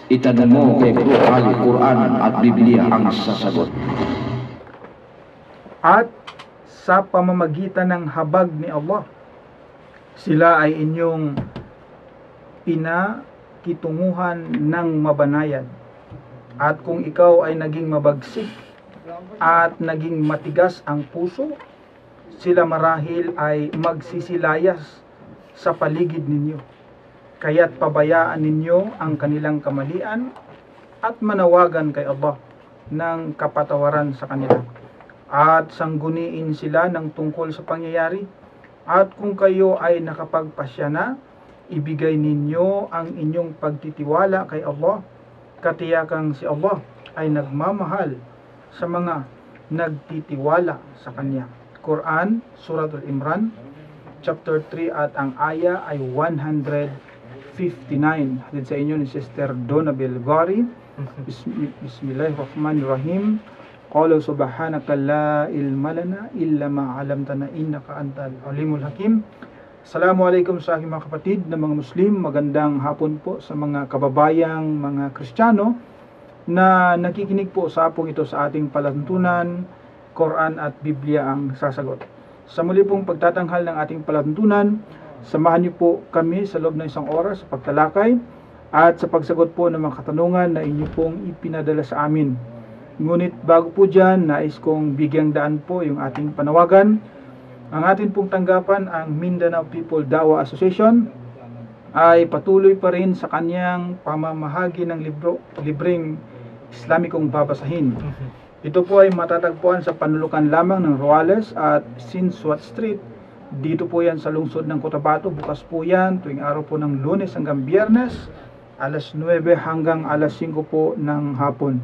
Itanong mo kay Bro Khalid, Quran at Biblia ang sasagot. At sa pamamagitan ng habag ni Allah, sila ay inyong pinakitunguhan ng mabanayan. At kung ikaw ay naging mabagsik at naging matigas ang puso, sila marahil ay magsisilayas sa paligid ninyo. Kaya't pabayaan ninyo ang kanilang kamalian at manawagan kay Allah ng kapatawaran sa kanila. At sangguniin sila ng tungkol sa pangyayari. At kung kayo ay nakapagpasya na, ibigay ninyo ang inyong pagtitiwala kay Allah. Katiyakang si Allah ay nagmamahal sa mga nagtitiwala sa Kanya. Quran, Surah Al-Imran, chapter 3 at ang aya ay 159. Hatid sa inyo ni Sister Donna Belgari. Bismillahirrahmanirrahim. Qala subhanaka la ilma lana illa ma 'allamtana innaka antal alimul hakim. Assalamualaikum sa aking mga kapatid na mga Muslim. Magandang hapon po sa mga kababayang mga Kristiyano na nakikinig po sa hapong ito sa ating palatuntunan, Quran at Biblia ang sasagot. Sa muli pong pagtatanghal ng ating palatuntunan, samahan niyo po kami sa loob ng isang oras sa pagtalakay at sa pagsagot po ng mga katanungan na inyo pong ipinadala sa amin. Ngunit bago po dyan, nais kong bigyang daan po yung ating panawagan. Ang atin pong tanggapan, ang Mindanao People Dawa Association, ay patuloy pa rin sa kanyang pamamahagi ng libreng Islamikong babasahin. Ito po ay matatagpuan sa panulukan lamang ng Roales at Sinswat Street. Dito po yan sa lungsod ng Cotabato. Bukas po yan tuwing araw po ng Lunes hanggang Biyernes, alas 9 hanggang alas 5 po ng hapon.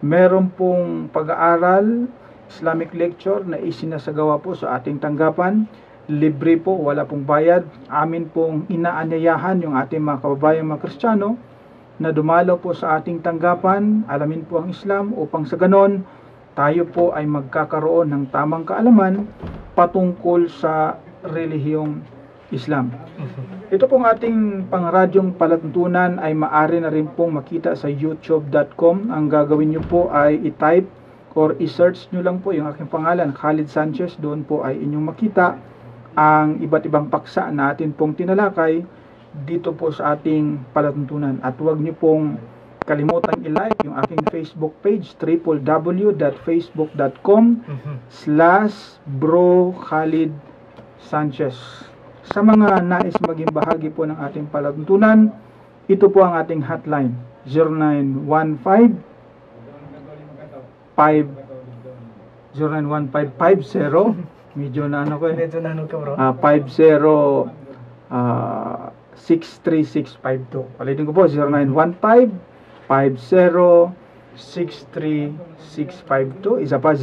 Meron pong pag-aaral, Islamic lecture na isinasagawa po sa ating tanggapan. Libre po, wala pong bayad. Amin pong inaanyayahan yung ating mga kababayang mga Kristiyano na dumalaw po sa ating tanggapan, alamin po ang Islam upang sa ganon tayo po ay magkakaroon ng tamang kaalaman patungkol sa relihiyong Islam. Ito pong ating pangradyong palatuntunan ay maaari na rin pong makita sa youtube.com. Ang gagawin nyo po ay i-type or i-search nyo lang po yung aking pangalan, Khalid Sanchez. Doon po ay inyong makita ang iba't ibang paksa na atin pong tinalakay dito po sa ating palatuntunan. At huwag nyo pong kalimutan i-like yung aking Facebook page, www.facebook.com/Bro Khalid Sanchez. Sa mga nais maging bahagi po ng ating palatuntunan, ito po ang ating hotline, 0915-50, medyo na ano ko eh, 63652. Palitin ko po, 0915-50-63652. Isa pa,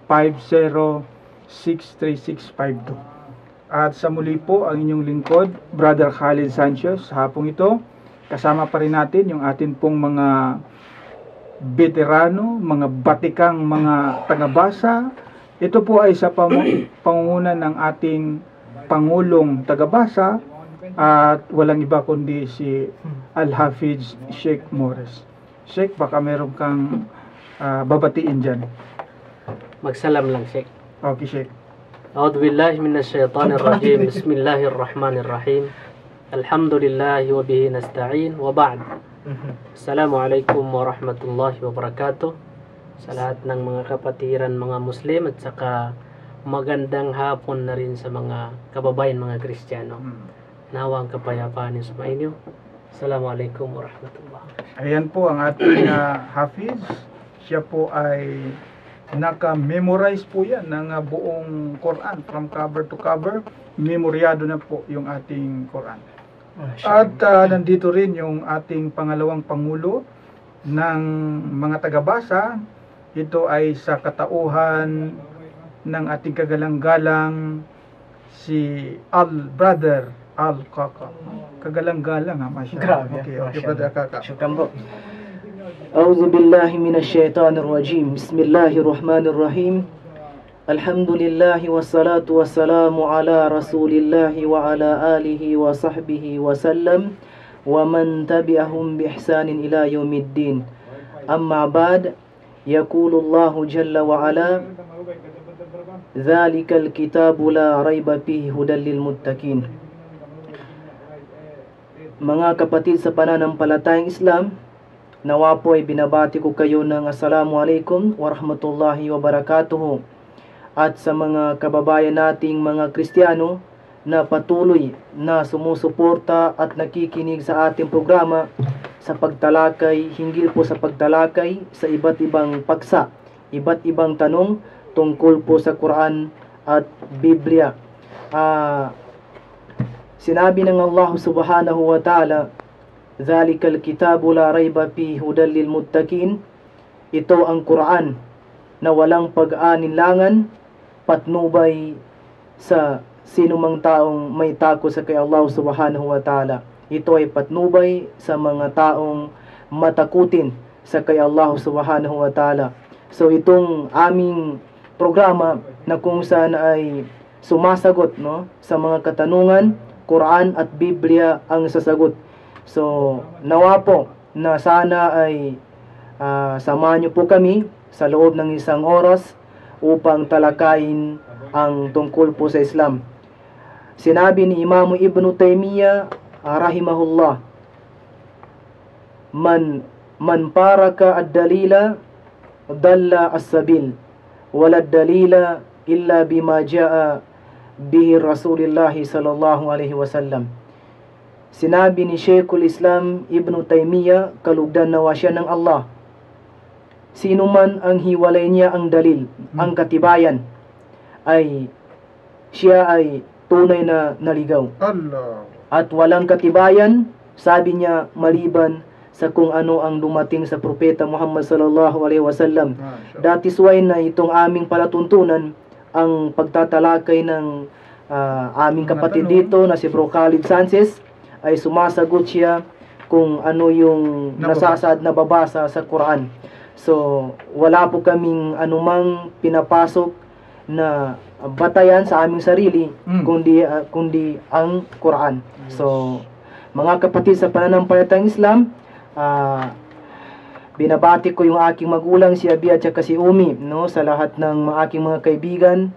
0915-50-63652. At sa muli po, ang inyong lingkod, Brother Khalid Sanchez, sa hapong ito, kasama pa rin natin yung atin pong mga veterano, mga batikang mga tagabasa. Ito po ay sa pangunguna ng ating Pangulong tagabasa at walang iba kundi si Al-Hafiz Sheikh Morris. Sheikh, baka meron kang babatiin dyan. Magsalam lang, Sheikh. Okay, Sheikh. A'udhu billahi minash shaitanir rajim. Bismillahirrahmanirrahim. Alhamdulillahi wa bihi nasta'in wa ba'd. Assalamualaikum warahmatullahi wabarakatuh. Sa lahat ng mga kapatiran, mga Muslim, at saka magandang hapon na rin sa mga kababayan, mga Kristiyano. Nawang kapayapaan niyo sa inyo. Assalamualaikum warahmatullahi. Ayan po ang ating Hafiz. Siya po ay naka-memorize po yan ng buong Quran from cover to cover. Memoryado na po yung ating Quran. At nandito rin yung ating pangalawang Pangulo ng mga tagabasa. Ito ay sa katauhan ng ating kagalang-galang si Brother Al-Kaka. Kagalang-galang ha, masya. Grabe. Okay, Brother Kaka. Syukran po. A'udzu billahi minash shaitanir rajim. Bismillahirrahmanirrahim. Alhamdulillahi wassalatu wassalamu ala rasulillahi wa ala alihi wa sahbihi wa sallam. ومن تبعهم بإحسان إلى يوم الدين أما بعد يقول الله جل وعلا ذلك الكتاب لا ريب فيه هدى للمتقين. Mga kapatid sa pananampalatayang Islam, nawa po ay binabati ko kayo ng Assalamualaikum warahmatullahi wabarakatuh. At sa mga kababayan nating mga Kristiyano na patuloy na sumusuporta at nakikinig sa ating programa sa pagtalakay, hinggil po sa pagtalakay sa iba't ibang paksa, iba't ibang tanong tungkol po sa Quran at Biblia. Sinabi ng Allah subhanahu wa ta'ala, Zalikal kitabu la rayba fi hudal lil muttaqin. Ito ang Quran na walang pag-aalinlangan, patnubay sa sino mang taong may takot sa kay Allah subhanahu wa ta'ala. Ito ay patnubay sa mga taong matakutin sa kay Allah subhanahu wa ta'ala. So itong aming programa na kung saan ay sumasagot sa mga katanungan, Quran at Biblia ang sasagot. So nawa po na sana ay samahan niyo po kami sa loob ng 1 oras upang talakayin ang tungkol po sa Islam. Sinabi ni Imam Ibn Taymiyyah rahimahullah, man paraka ad-dalila dalla as-sabil wala ad-dalila illa bima jaa bihi Rasulullah sallallahu alaihi wasallam. Sinabi ni Sheikhul Islam Ibn Taymiyyah, kalugdan nawa siya ng Allah, sino man ang hiwalay niya ang dalil, ang katibayan, ay siya ay tunay na naligaw. Allah. At walang katibayan, sabi niya, maliban sa kung ano ang dumating sa propeta Muhammad sallallahu alaihi wasallam. That is why na itong aming palatuntunan, ang pagtatalakay ng aming kapatid dito na si Bro Khalid Sanchez, ay sumasagot siya kung ano yung nababasa sa Quran. So wala po kaming anumang pinapasok na batayan sa aming sarili, kundi ang Quran. So mga kapatid sa pananampalatayang Islam, binabati ko yung aking magulang, si Abi at saka si Umi, sa lahat ng aking mga kaibigan,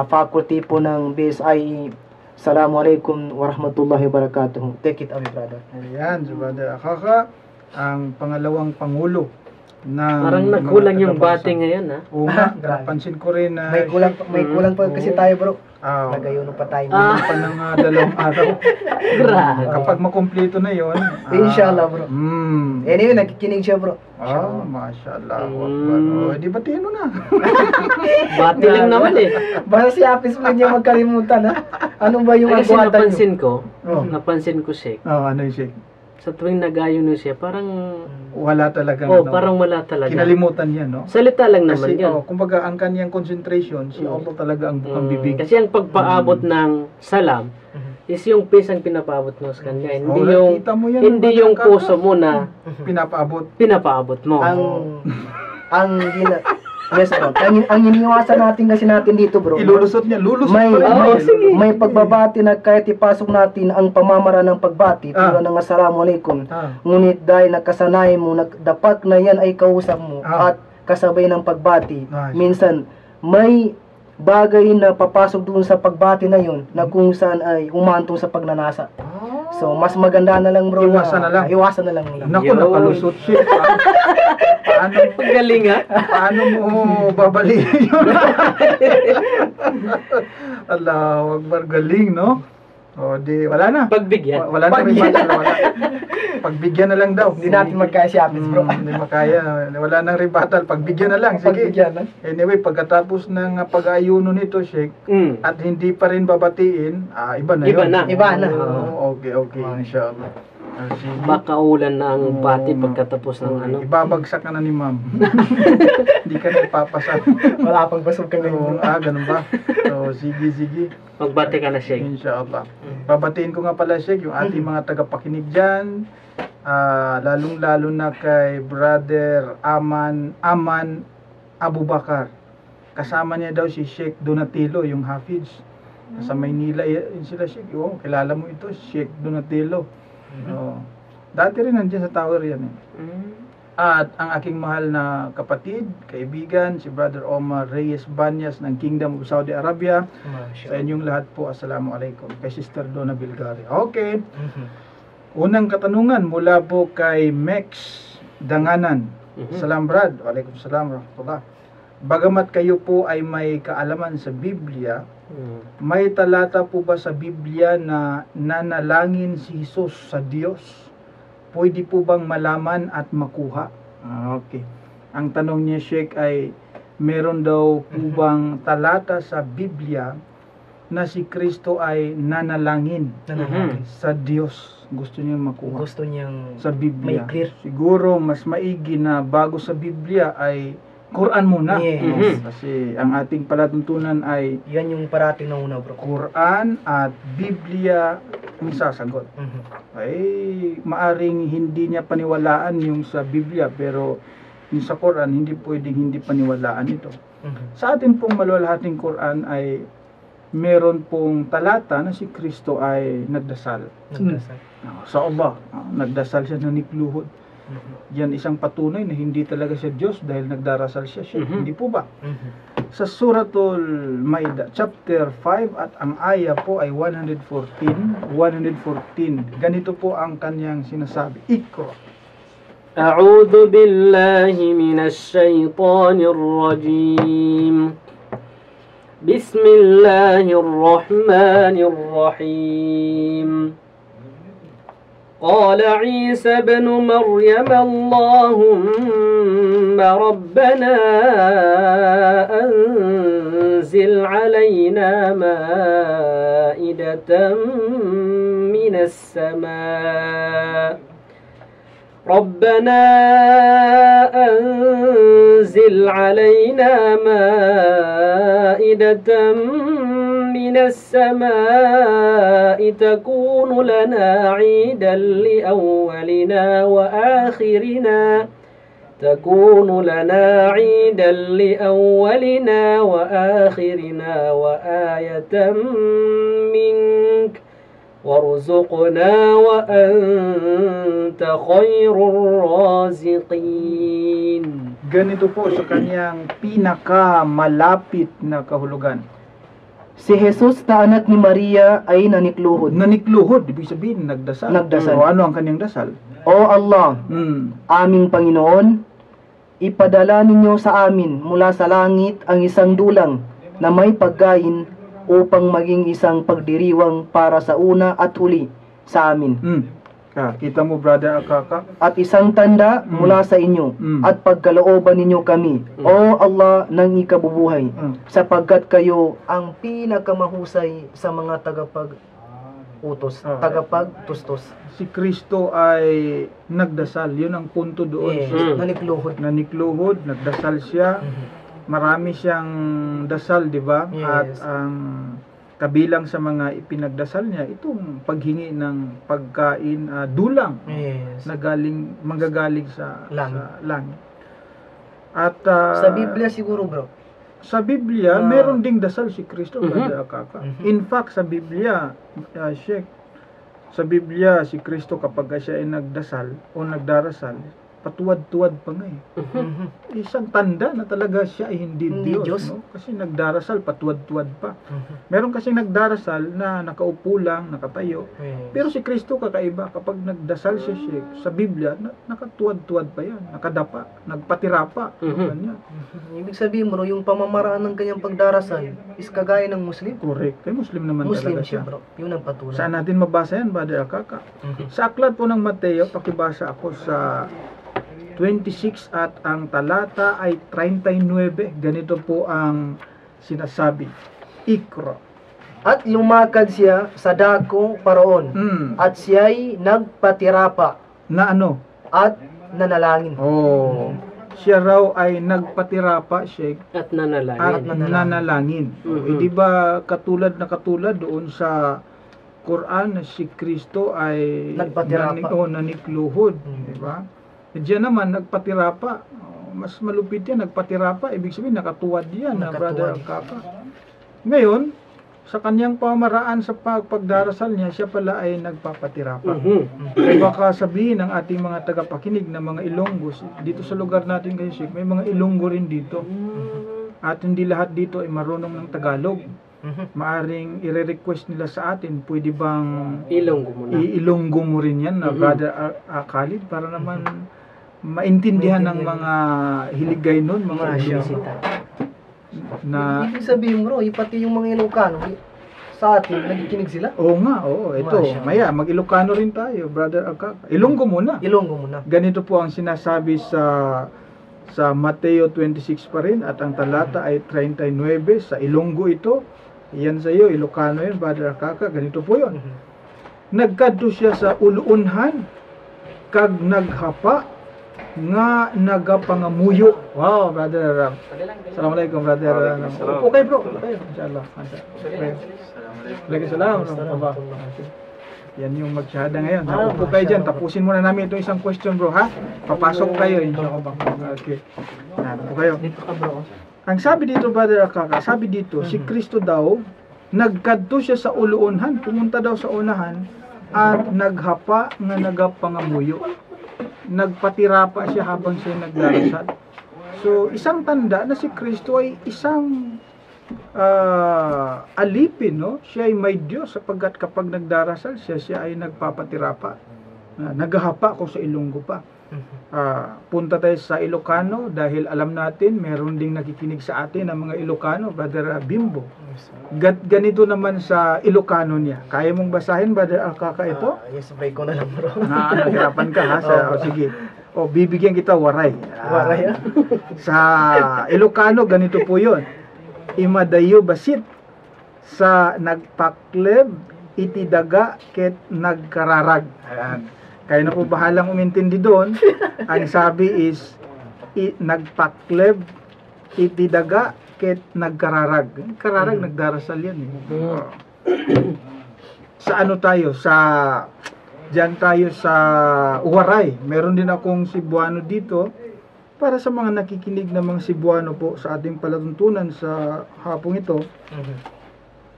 faculty po ng BSIE. Assalamualaikum warahmatullahi wabarakatuh. Take it away, brother. Ayan, brother Akaka, ang pangalawang pangulo na Parang nagkulang yung bati ngayon, ha? Oo nga, napansin ko rin na May kulang pa kasi tayo, bro. nagayuno pa tayo. pa ng 2 araw. Grabe. Kapag makumpleto na yon, Inshallah, bro. Anyway, nakikinig siya, bro. Mashallah. Di batiin mo na. Bati lang naman eh. Basta si Apis mo niya magkalimutan, ha? Ano ba yung Kasi agwatan niyo? napansin ko siya. Ano yung shake? Sa tuwing nagayon siya, parang Wala talaga. parang wala talaga. Kinalimutan niya, no? Salita lang naman Kasi, yan. kumbaga, ang kanyang concentration, si Allah talaga ang bukang bibig. Kasi ang pagpaabot ng salam is yung pisang pinapaabot mo sa kanya. Hindi yung nakita mo yan, hindi yung puso mo na Pinapaabot. mo. Yes, bro. Ang iniwasan natin dito, bro. Ilulusot niya, pa rin. sige. May pagbabati na kahit ipasok natin ang pamamaraan ng pagbati, tulad ng Assalamualaikum. Ngunit dahil nakasanayan mo, dapat na yan ay kausap mo at kasabay ng pagbati. Minsan, may bagay na papasok doon sa pagbati na yun na kung saan ay umantong sa pagnanasa. So, mas maganda na lang, bro. Iwasan na lang. Iwasan na lang. Naku, nakalusot siya. Paano Galing ha? Paano mo babalihin yun? Allah, wag galing, no? O, di, wala na. Pagbigyan. Wala na rin wala. Pagbigyan na lang daw. Hindi natin magkaya si Apis, bro. Hindi makaya. Wala nang rebuttal. Pagbigyan na lang. Sige. Pagbigyan na. Anyway, pagkatapos ng pag-aayuno nito, Sheikh, at hindi pa rin babatiin, iba na yun. Iba na. Okay. Inshallah. Sige. Baka ulan na ang bati pagkatapos ng ano. Ibabagsak ka na ni ma'am. Hindi ka na ipapasa. Wala pang basog ka ngayon. Ganun ba? So, sige. Magbati ka na, Sheikh. Inshallah. Babatiin ko nga pala, Sheikh, yung ating mga tagapakinig dyan. Lalong-lalo na kay Brother Aman Abu Bakar. Kasama niya daw si Sheikh Donatilo, yung Hafiz. Sa Maynila yun sila, Sheikh. Kilala mo ito, Sheikh Donatilo. Dati rin nandiyan sa tower yan eh. Mm. At ang aking mahal na kapatid, kaibigan, si Brother Omar Reyes Banyas ng Kingdom of Saudi Arabia. Sa inyong lahat po, Assalamualaikum. Kay Sister Donna Bilgari. Okay. Unang katanungan mula po kay Mex Danganan. Salam Brad. Waalaikumsalam warahmatullah. Bagamat kayo po ay may kaalaman sa Biblia, may talata po ba sa Biblia na nanalangin si Jesus sa Diyos? Pwede po bang malaman at makuha? Okay. Ang tanong niya, Sheikh, ay meron daw po bang talata sa Biblia na si Kristo ay nanalangin sa Diyos? Gusto niya makuha. Gusto niyang Sa Biblia. may clear. Siguro mas maigi na bago sa Biblia ay Quran muna. Yes. Kasi ang ating palatuntunan ay Yan yung parating na una, bro. Quran at Biblia ang sasagot. Ay maaring hindi niya paniwalaan yung sa Biblia, pero yung sa Quran hindi pwedeng hindi paniwalaan ito. Sa atin pong maluwalhating Quran ay meron pong talata na si Kristo ay nagdasal. Nagdasal. Sa Allah, nagdasal siya na nikluhod. Yan isang patunay na hindi talaga siya Diyos dahil nagdarasal siya. Hindi po ba? Sa Suratul Maida, chapter 5 at ang aya po ay 114. Ganito po ang kanyang sinasabi. Ikra. أعوذ بالله من الشيطان الرجيم بسم الله الرحمن الرحيم قال عيسى ابن مريم اللهم ربنا أنزل علينا مائدة من السماء ربنا أنزل علينا مائدة من السماء تكون لنا عيدا لأولنا وآخرنا تكون لنا عيدا لأولنا وآخرنا وآية منك وارزقنا وأنت خير الرازقين. Ganito po sa kanyang pinakamalapit na kahulugan. Si Jesus na anak ni Maria ay nanikluhod. Nanikluhod, ibig sabihin nagdasal. Nagdasal. O ano ang kanyang dasal? O Allah, aming Panginoon, ipadala ninyo sa amin mula sa langit ang isang dulang na may pagkain upang maging isang pagdiriwang para sa una at huli sa amin. Kita mo, Brother Akaka? At isang tanda mula sa inyo at pagkalooban ninyo kami, O Allah ng ikabubuhay, sapagkat kayo ang pinakamahusay sa mga tagapag-utos, tagapagtustos. Si Kristo ay nagdasal. Yun ang punto doon. Nanikluhod. Nanikluhod, nagdasal siya. Marami siyang dasal, di ba? Yes. At ang kabilang sa mga ipinagdasal niya, itong paghingi ng pagkain, dulang Yes. na manggagaling sa langit. At Sa Biblia siguro, bro. sa Biblia, meron ding dasal si Kristo, Brother Akaka. In fact, sa Biblia, Sheikh, sa Biblia, si Kristo kapag siya ay nagdasal o nagdarasal, patuwad-tuwad pa nga eh. Isang tanda na talaga siya ay hindi Diyos. No? Kasi nagdarasal, patuwad-tuwad pa. Meron kasi nagdarasal na nakaupo lang, nakatayo. Pero si Kristo kakaiba. Kapag nagdasal siya, sa Biblia, nakatuwad-tuwad pa yan. Nakadapa, nagpatira pa. Ganyan. Ibig sabihin mo, yung pamamaraan ng kanyang pagdarasal is kagaya ng Muslim. Correct. Kay Muslim naman Muslim talaga siya, siya. bro. Yun ang patunay. Saan natin mabasa yan, Brother Akaka? Sa aklat po ng Mateo, pakibasa ako sa 26 at ang talata ay 39. Ganito po ang sinasabi. Ikra. At lumakad siya sa dako paraon. At siya'y nagpatirapa. Na ano? At nanalangin. Siya raw ay nagpatirapa, Sheikh. At nanalangin. At nanalangin. Di ba katulad doon sa Quran na si Kristo ay nagpatirapa. Nanikluhod. Di ba? Diyan naman, nagpatirapa. Mas malupit yan, nagpatirapa. Ibig sabihin, nakatuwad yan, Brother Akaka. Ngayon, sa kanyang pamaraan sa pagdarasal niya, siya pala ay nagpapatira pa. Mhm. Eh, baka sabihin ng ating mga tagapakinig na mga Ilonggo, dito sa lugar natin kasi may mga Ilonggo rin dito. At hindi lahat dito ay marunong ng Tagalog. Maaring i-request nila sa atin, pwede bang Ilonggo mo na. iilonggo mo rin yan, na Brother Khalid, para naman maintindihan ng mga hiligay nun, mga Ilonggo. Na, Ibig sabihin bro, pati yung mga Ilocano, sa atin, nakikinig sila? oo nga, oo. Ito, Masya. maya, mag-Ilocano rin tayo, Brother Akaka. Ilonggo muna. Ilonggo muna. Ganito po ang sinasabi sa Mateo 26 pa rin, at ang talata ay 39 sa Ilonggo ito. Yan sa iyo, Ilocano yun, Brother Akaka. Ganito po yun. Nagkadto siya sa uluunhan, kag naghapa, nga nagapangamuyo. Wow, Brother. Assalamualaikum, Brother. Okay, bro. Okay, inshallah. Waalaikumsalam. Yan yung magsyahada ngayon. Upo kayo dyan. Tapusin muna namin itong isang question, bro, ha? Papasok kayo, inshallah. Okay. Upo kayo. Dito ka bro. Ang sabi dito, Brother Akaka, sabi dito, si Kristo daw, nagkadto siya sa uluunhan, pumunta daw sa unahan, at naghapa nga nagapangamuyo. Nagpatira pa siya habang siya nagdarasal. So, isang tanda na si Kristo ay isang alipin, no? Siya ay may Diyos sapagkat kapag nagdarasal siya ay nagpapatira pa. Naghahapa kung sa Ilonggo pa. Punta tayo sa Ilocano dahil alam natin meron ding nakikinig sa atin ng mga Ilocano, Brother Bimbo. Ganito naman sa Ilocano niya. Kaya mong basahin, Brother Akaka, ito? Yes, sabay ko na lang bro. Nahirapan ka, ha? Sige. Bibigyan kita waray. Waray, Sa Ilocano, ganito po yun. Imadayo basit sa nagpakleb itidaga ket nagkararag. Kaya na po bahalang umintindi doon. Ang sabi is nagpakleb itidaga ket nagkararag. Kararag, nagdarasal yan. Sa ano tayo? Diyan tayo sa Waray. Meron din akong Cebuano dito. Para sa mga nakikinig na mga Cebuano po sa ating palatuntunan sa hapong ito.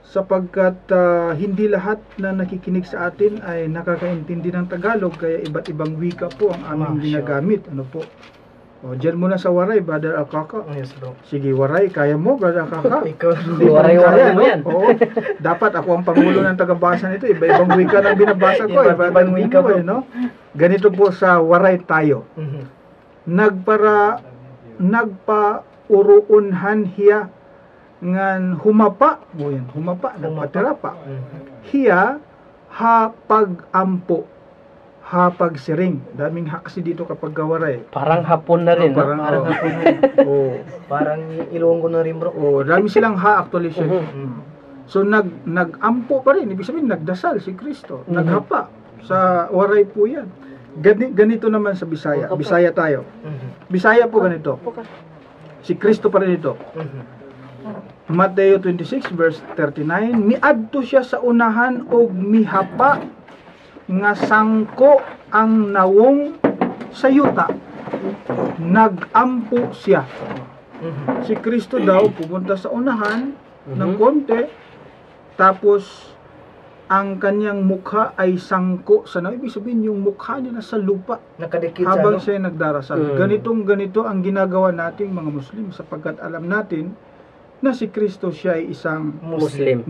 Sapagkat hindi lahat na nakikinig sa atin ay nakakaintindi ng Tagalog, kaya iba't ibang wika po ang aming ginagamit. Ano po? Diyan muna sa Waray, Brother Akaka. Yes bro. Sige, Waray, kaya mo, Brother Akaka? Ikaw. Waray-waray mo yan. Oo. Dapat ako ang pangulo ng tagabasa nito. Iba-ibang wika na binabasa ko. Iba-ibang wika po. No? Ganito po sa Waray tayo. Nagpa-uruunhan hiya ngan humapa, nagpatira pa. Hiya hapag-ampo, hapag-siring. Daming ha kasi dito kapag gawaray. Parang hapon na rin, no? Parang hapon na rin. Parang Ilonggo na rin bro. Dami silang ha actually siya. So nag-ampo pa rin, ibig sabihin nagdasal si Kristo, naghapa. Sa Waray po yan. Ganito naman sa Bisaya. Bisaya tayo. Bisaya po ganito. Si Kristo pa rin ito. Mateo 26 verse 39, miadto siya sa unahan og mihapa nga sangko ang nawong sa yuta. Nagampo siya. Si Kristo daw pumunta sa unahan ng konti, tapos ang kanyang mukha ay sangko sa naw. Ibig sabihin yung mukha niya nasa lupa Nakadikit habang sa siya nagdarasal. Ganito ang ginagawa nating mga Muslim, sapagkat alam natin na si Kristo siya ay isang Muslim.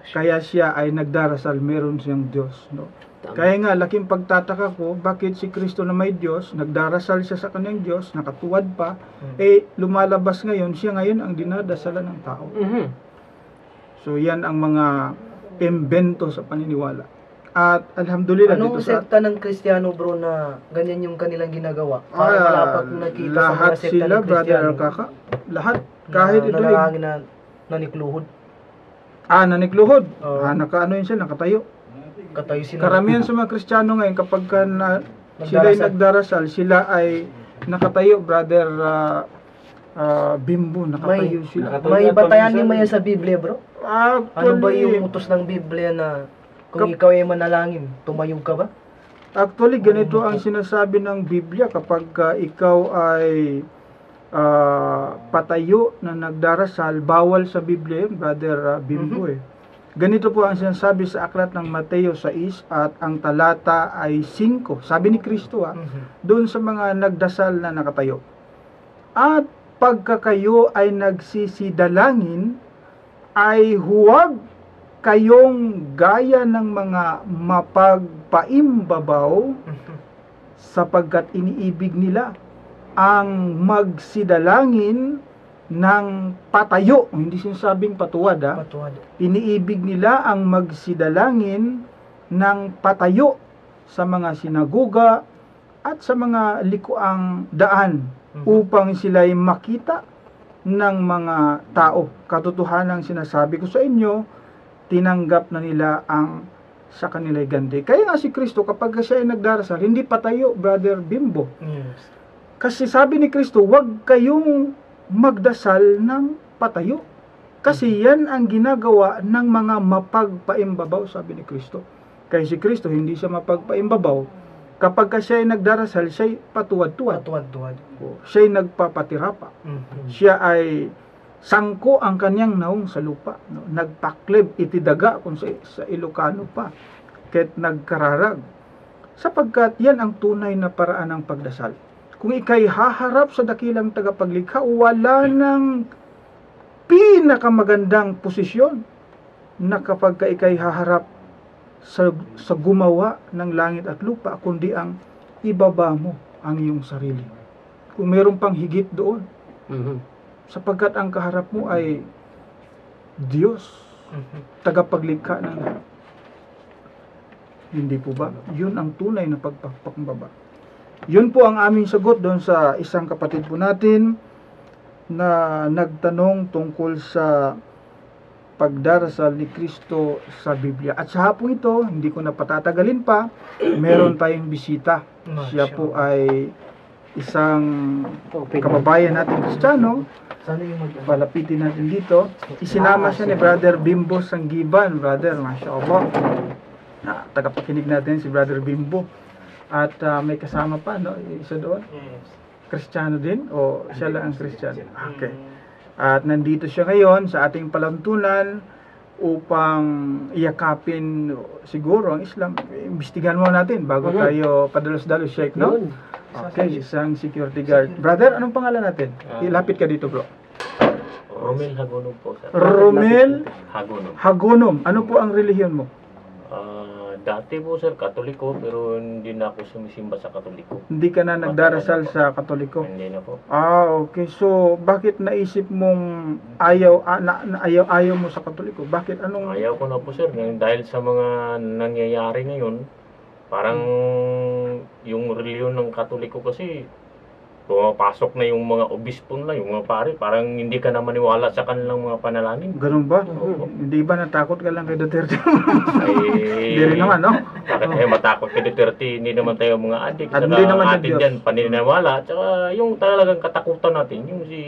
Kaya siya ay nagdarasal, meron siyang Diyos, no? Kaya nga laking pagtataka ko, bakit si Kristo na may Diyos, nagdarasal siya sa kanyang Diyos, nakatuwad pa, lumalabas ngayon, siya ngayon ang dinadasalan ng tao. So yan ang mga imbento sa paniniwala. At alhamdulillah, anong dito sa sekta ng Kristiyano bro na ganyan yung kanilang ginagawa? Para wala pa akong nakita sa lahat mga sekta sila, ng Brother Kristiyano. Alkaka, lahat, kahit ito nanalangin na nanikluhod. nanikluhod. Oo. Nakaano yun siya, nakatayo. Katayo sila. Karamihan sa mga Kristiyano ngayon, kapag sila ay nagdarasal, sila ay nakatayo, Brother Bimbo, nakatayo sila. May batayan ni Maya sa Biblia bro? Actually, Ano ba yung utos ng Biblia na kung ikaw ay manalangin, tumayog ka ba? Actually, ganito ang sinasabi ng Biblia kapag ikaw ay patayo na nagdarasal, bawal sa Biblia yun, Brother Bimbo eh. Ganito po ang sinasabi sa aklat ng Mateo 6 at ang talata ay 5. Sabi ni Kristo doon sa mga nagdasal na nakatayo. At pagka kayo ay nagsisidalangin, ay huwag kayong gaya ng mga mapagpaimbabaw, sapagkat iniibig nila ang magsidalangin ng patayo. Hindi sinasabing patuwad Patuwad. Iniibig nila ang magsidalangin ng patayo sa mga sinagoga at sa mga likuang daan upang sila'y makita ng mga tao. Katotohanan ang sinasabi ko sa inyo, tinanggap na nila ang sa kanila'y ganti. Kaya nga si Kristo, kapag siya ay nagdarasal, hindi patayo, Brother Bimbo. Yes. Kasi sabi ni Kristo, huwag kayong magdasal ng patayo. Kasi yan ang ginagawa ng mga mapagpaimbabaw, sabi ni Kristo. Kaya si Kristo, hindi siya mapagpaimbabaw. Kapag siya ay nagdarasal, siya ay patuwad-tuwad. Patuwad-tuwad. Siya ay nagpapatirapa. Siya ay sangko ang kanyang naong sa lupa. No? Nagpaklib, itidaga kung sa Ilocano pa. Kahit nagkararag. Sapagkat yan ang tunay na paraan ng pagdasal. Kung ikay haharap sa dakilang tagapaglikha, wala nang pinakamagandang posisyon na kapag ikay haharap sa gumawa ng langit at lupa, kundi ang ibaba mo ang iyong sarili. Kung meron pang higit doon, sapagkat ang kaharap mo ay Diyos, tagapaglikha ng lahat. Hindi po ba? Yun ang tunay na pagpapakumbaba. Yun po ang aming sagot doon sa isang kapatid po natin na nagtanong tungkol sa pagdarasal ni Kristo sa Biblia. At sa hapong ito, hindi ko na patatagalin pa, meron tayong bisita. Siya po ay isang kababayan natin Kristiyano. Sana yung Palapitin natin dito. Isinama siya ni Brother Bimbo Sanggiban. Brother, mashallah. Tagapakinig natin si Brother Bimbo. At may kasama pa, no? Isa doon. Kristiyano din? O siya lang ang Kristiyano? Okay. At nandito siya ngayon sa ating palantunan upang iyakapin siguro ang Islam. Imbestigahan mo natin bago tayo padalos-dalos, Sheikh, no? Okay, isang security guard. Brother, anong pangalan natin? Ilapit ka dito, bro. Romel Hagonom po, sir. Romel Hagonom. Hagonom. Ano po ang relihiyon mo? Dati po, sir, Katoliko, pero hindi na ako sumisimba sa Katoliko. Hindi ka na nagdarasal sa Katoliko? Hindi na po. Okay. So, bakit naisip mong ayaw mo sa Katoliko? Bakit? Anong... Ayaw ko na po, sir, dahil sa mga nangyayari ngayon, parang yung reliyon ng Katoliko kasi, pumapasok na yung mga obispo na, yung mga pare, parang hindi ka na maniwala sa kanilang mga panalangin. Ganun ba? Hindi ba natakot ka lang kay Duterte? Hindi rin naman, no? Bakit tayo matakot kay Duterte? Hindi naman tayo mga adik. At Saka hindi naman sa atin Diyos. dyan, paniniwala. Tsaka yung talagang katakutan natin, yung si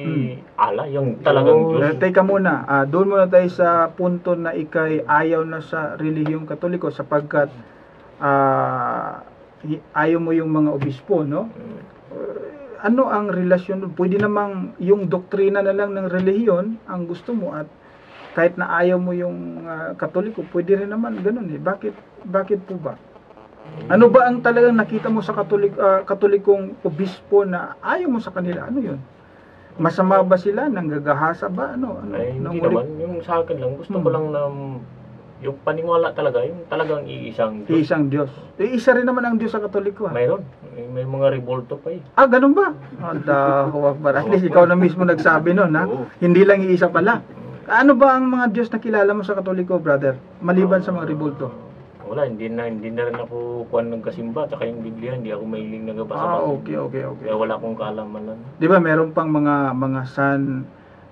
Allah, yung talagang Diyos. Teka muna, doon muna tayo sa punto na ikay ayaw na sa relihiyong Katoliko sapagkat ayaw mo yung mga obispo, no? Ano ang relasyon? Pwede namang yung doktrina na lang ng relihiyon ang gusto mo at kahit na ayaw mo yung Katoliko, pwede rin naman ganun eh. Bakit po ba? Ano ba ang talagang nakita mo sa Katolikong obispo na ayaw mo sa kanila? Ano yun? Masama ba sila? Nanggagahasa ba? Ano? Ay, hindi naman. Yung sa akin lang, gusto ko lang na yung paniwala talaga, yung talagang iisang Diyos. Isang Diyos. Isa rin naman ang Diyos sa Katoliko. Mayroon. May mga revolto pa eh. Ganun ba? Allahu Akbar. At least ikaw na mismo nagsabi nun, ha? Oo. Hindi lang iisa pala. Ano ba ang mga Diyos na kilala mo sa Katoliko, brother? Maliban sa mga revolto. Wala, hindi na rin ako kuwan ng kasimba, tsaka yung Biblia, hindi ako mahiling nagabasa. Okay. Kaya wala akong kaalaman lang. Di ba meron pang mga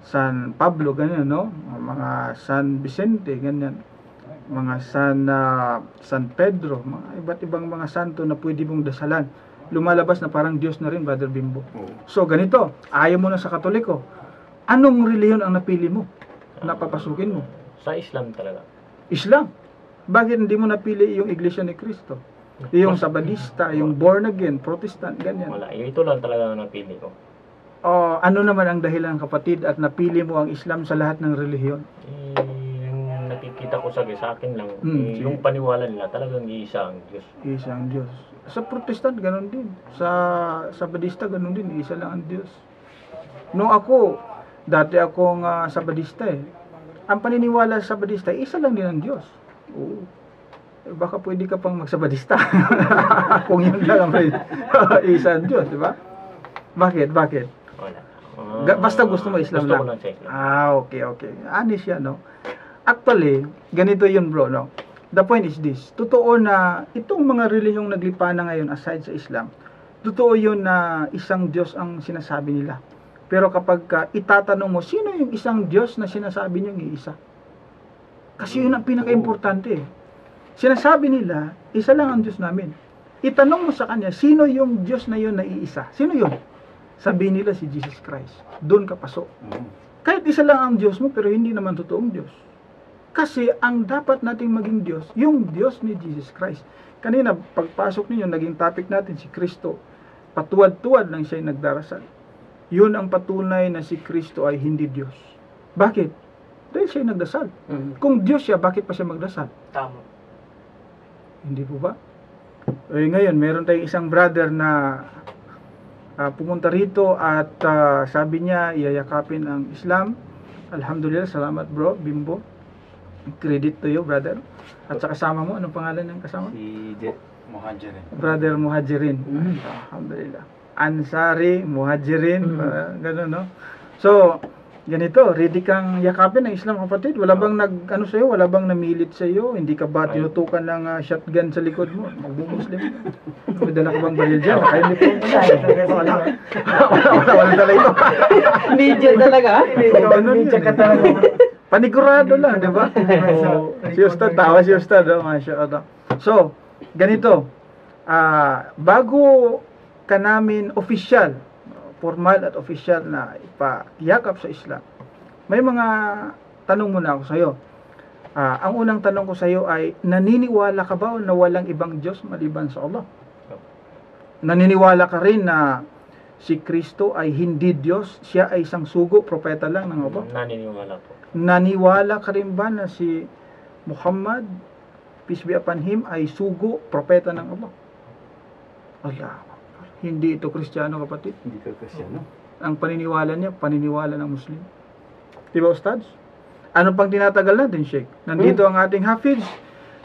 San Pablo, ganyan, no? Mga San Vicente, ganyan. Mga San Pedro, mga iba't ibang mga santo na pwede mong dasalan. Lumalabas na parang Diyos na rin, Brother Bimbo. So, ganito, ayaw mo na sa Katoliko. Anong reliyon ang napili mo? Napapasukin mo? Sa Islam talaga. Islam. Bakit hindi mo napili yung Iglesia ni Cristo? Yung Sabadista, yung born again, Protestant, ganyan. Wala, ito lang talaga ang napili ko. ano naman ang dahilan, kapatid, at napili mo ang Islam sa lahat ng relihiyon? Yung nakikita ko sa akin lang, Sige. yung paniwala nila talagang iisa ang Diyos. Isa ang Diyos. Sa Protestant, ganun din. Sa Sabadista, ganun din. Isa lang ang Diyos. Nung ako, dati akong Sabadista eh. Ang paniniwala sa Sabadista, isa lang din ang Diyos. Oo. Eh, baka pwede ka pang magsabadista. Kung yun lang ang isa ang Diyos, di ba? Bakit? Wala. Basta gusto mo Islam gusto lang. ko lang sa Islam. Okay. Honest yan, no? Actually, ganito yun, bro, no? The point is this. Totoo na itong mga relihiyong naglipa na ngayon aside sa Islam, totoo yun na isang Diyos ang sinasabi nila. Pero kapag itatanong mo, sino yung isang Diyos na sinasabi niyong iisa? Kasi yun ang pinaka-importante. Sinasabi nila, isa lang ang Diyos namin. Itanong mo sa kanya, sino yung Diyos na yun na iisa? Sino yun? Sabihin nila si Jesus Christ. Doon ka pasok. Kahit isa lang ang Diyos mo, pero hindi naman totoong Diyos. Kasi ang dapat nating maging Diyos, yung Diyos ni Jesus Christ. Kanina, pagpasok ninyo, naging topic natin si Kristo. Patuwad-tuwad lang siya nagdarasal. Yun ang patunay na si Kristo ay hindi Diyos. Bakit? Dahil siya nagdasal. Kung Diyos siya, bakit pa siya magdasal? Tama. Hindi po ba? Eh, ngayon, meron tayong isang brother na pumunta rito at sabi niya, iyayakapin ang Islam. Alhamdulillah, salamat bro, Bimbo. Credit to you, brother. At sa kasama mo, anong pangalan ng kasama? Si Jet Muhajirin. Brother Muhajirin. Alhamdulillah. Ansari, Muhajirin, gano'n, no? So, ganito, ready kang yakapin ng Islam, kapatid? Wala bang sa'yo? Wala bang namilit sa'yo? Hindi ka ba tinutukan ng shotgun sa likod mo? Magbumuslim ka. May dala ka bang baril dyan? Nakainip ko. Wala dala ito. Media talaga. Media ka talaga. Panigurado lang, di ba? Si Ustad, tawa si Ustad. Masya. So, ganito. Bago ka namin official, formal at official na ipayakap sa Islam, may mga tanong muna ako sa iyo. Ang unang tanong ko sa iyo ay, naniniwala ka ba na walang ibang Diyos maliban sa Allah? Naniniwala ka rin na si Kristo ay hindi Diyos, siya ay isang sugo, propeta lang ng Allah? Naniniwala po. Naniwala ka rin ba na si Muhammad, peace be upon him, ay sugo, propeta ng Allah? Allah. Hindi ito Kristiyano, kapatid. Hindi ka Kristiyano. Ang paniniwala niya, paniniwala ng Muslim. Diba, Ustads? Ano pang tinatagal natin, Sheikh? Nandito ang ating Hafiz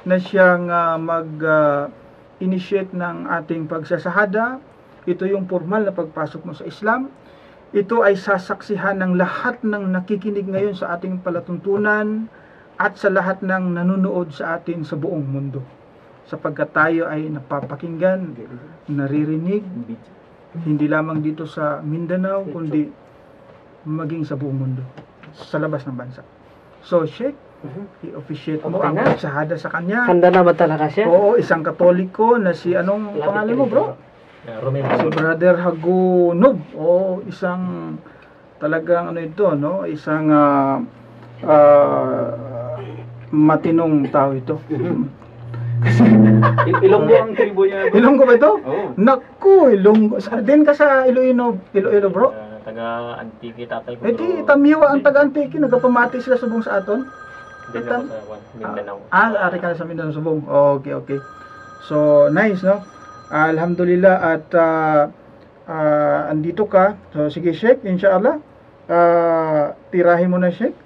na siyang mag-initiate ng ating pagsasahada. Ito yung formal na pagpasok mo sa Islam. Ito ay sasaksihan ng lahat ng nakikinig ngayon sa ating palatuntunan at sa lahat ng nanonood sa atin sa buong mundo. Sapagkat tayo ay napapakinggan, naririnig, hindi lamang dito sa Mindanao, kundi maging sa buong mundo, sa labas ng bansa. So, Sheikh, i-officiate mo Okay ang na. pagsahada sa kanya. Handa na ba talaga siya? Oo, isang Katoliko na si, anong pangalan mo, bro? Si Brother Hagunob. Oo, isang talagang no? Isang matinong tao ito. Ilonggo ang tribo niya. Ilonggo ba ito? Oo. Naku, Ilonggo. Din ka sa Iloilo, bro? Taga-Antiki tatay ko. Eh di, Tamiwa ang taga-Antiki. Nagpapamati sila subong sa aton. Hindi na ako sa Mindanao. Ari ka sa Mindanao subong. Okay. So, nice, no? Alhamdulillah at andito ka. So, sige, Sheikh, inshallah. Tirahin mo na, Sheikh.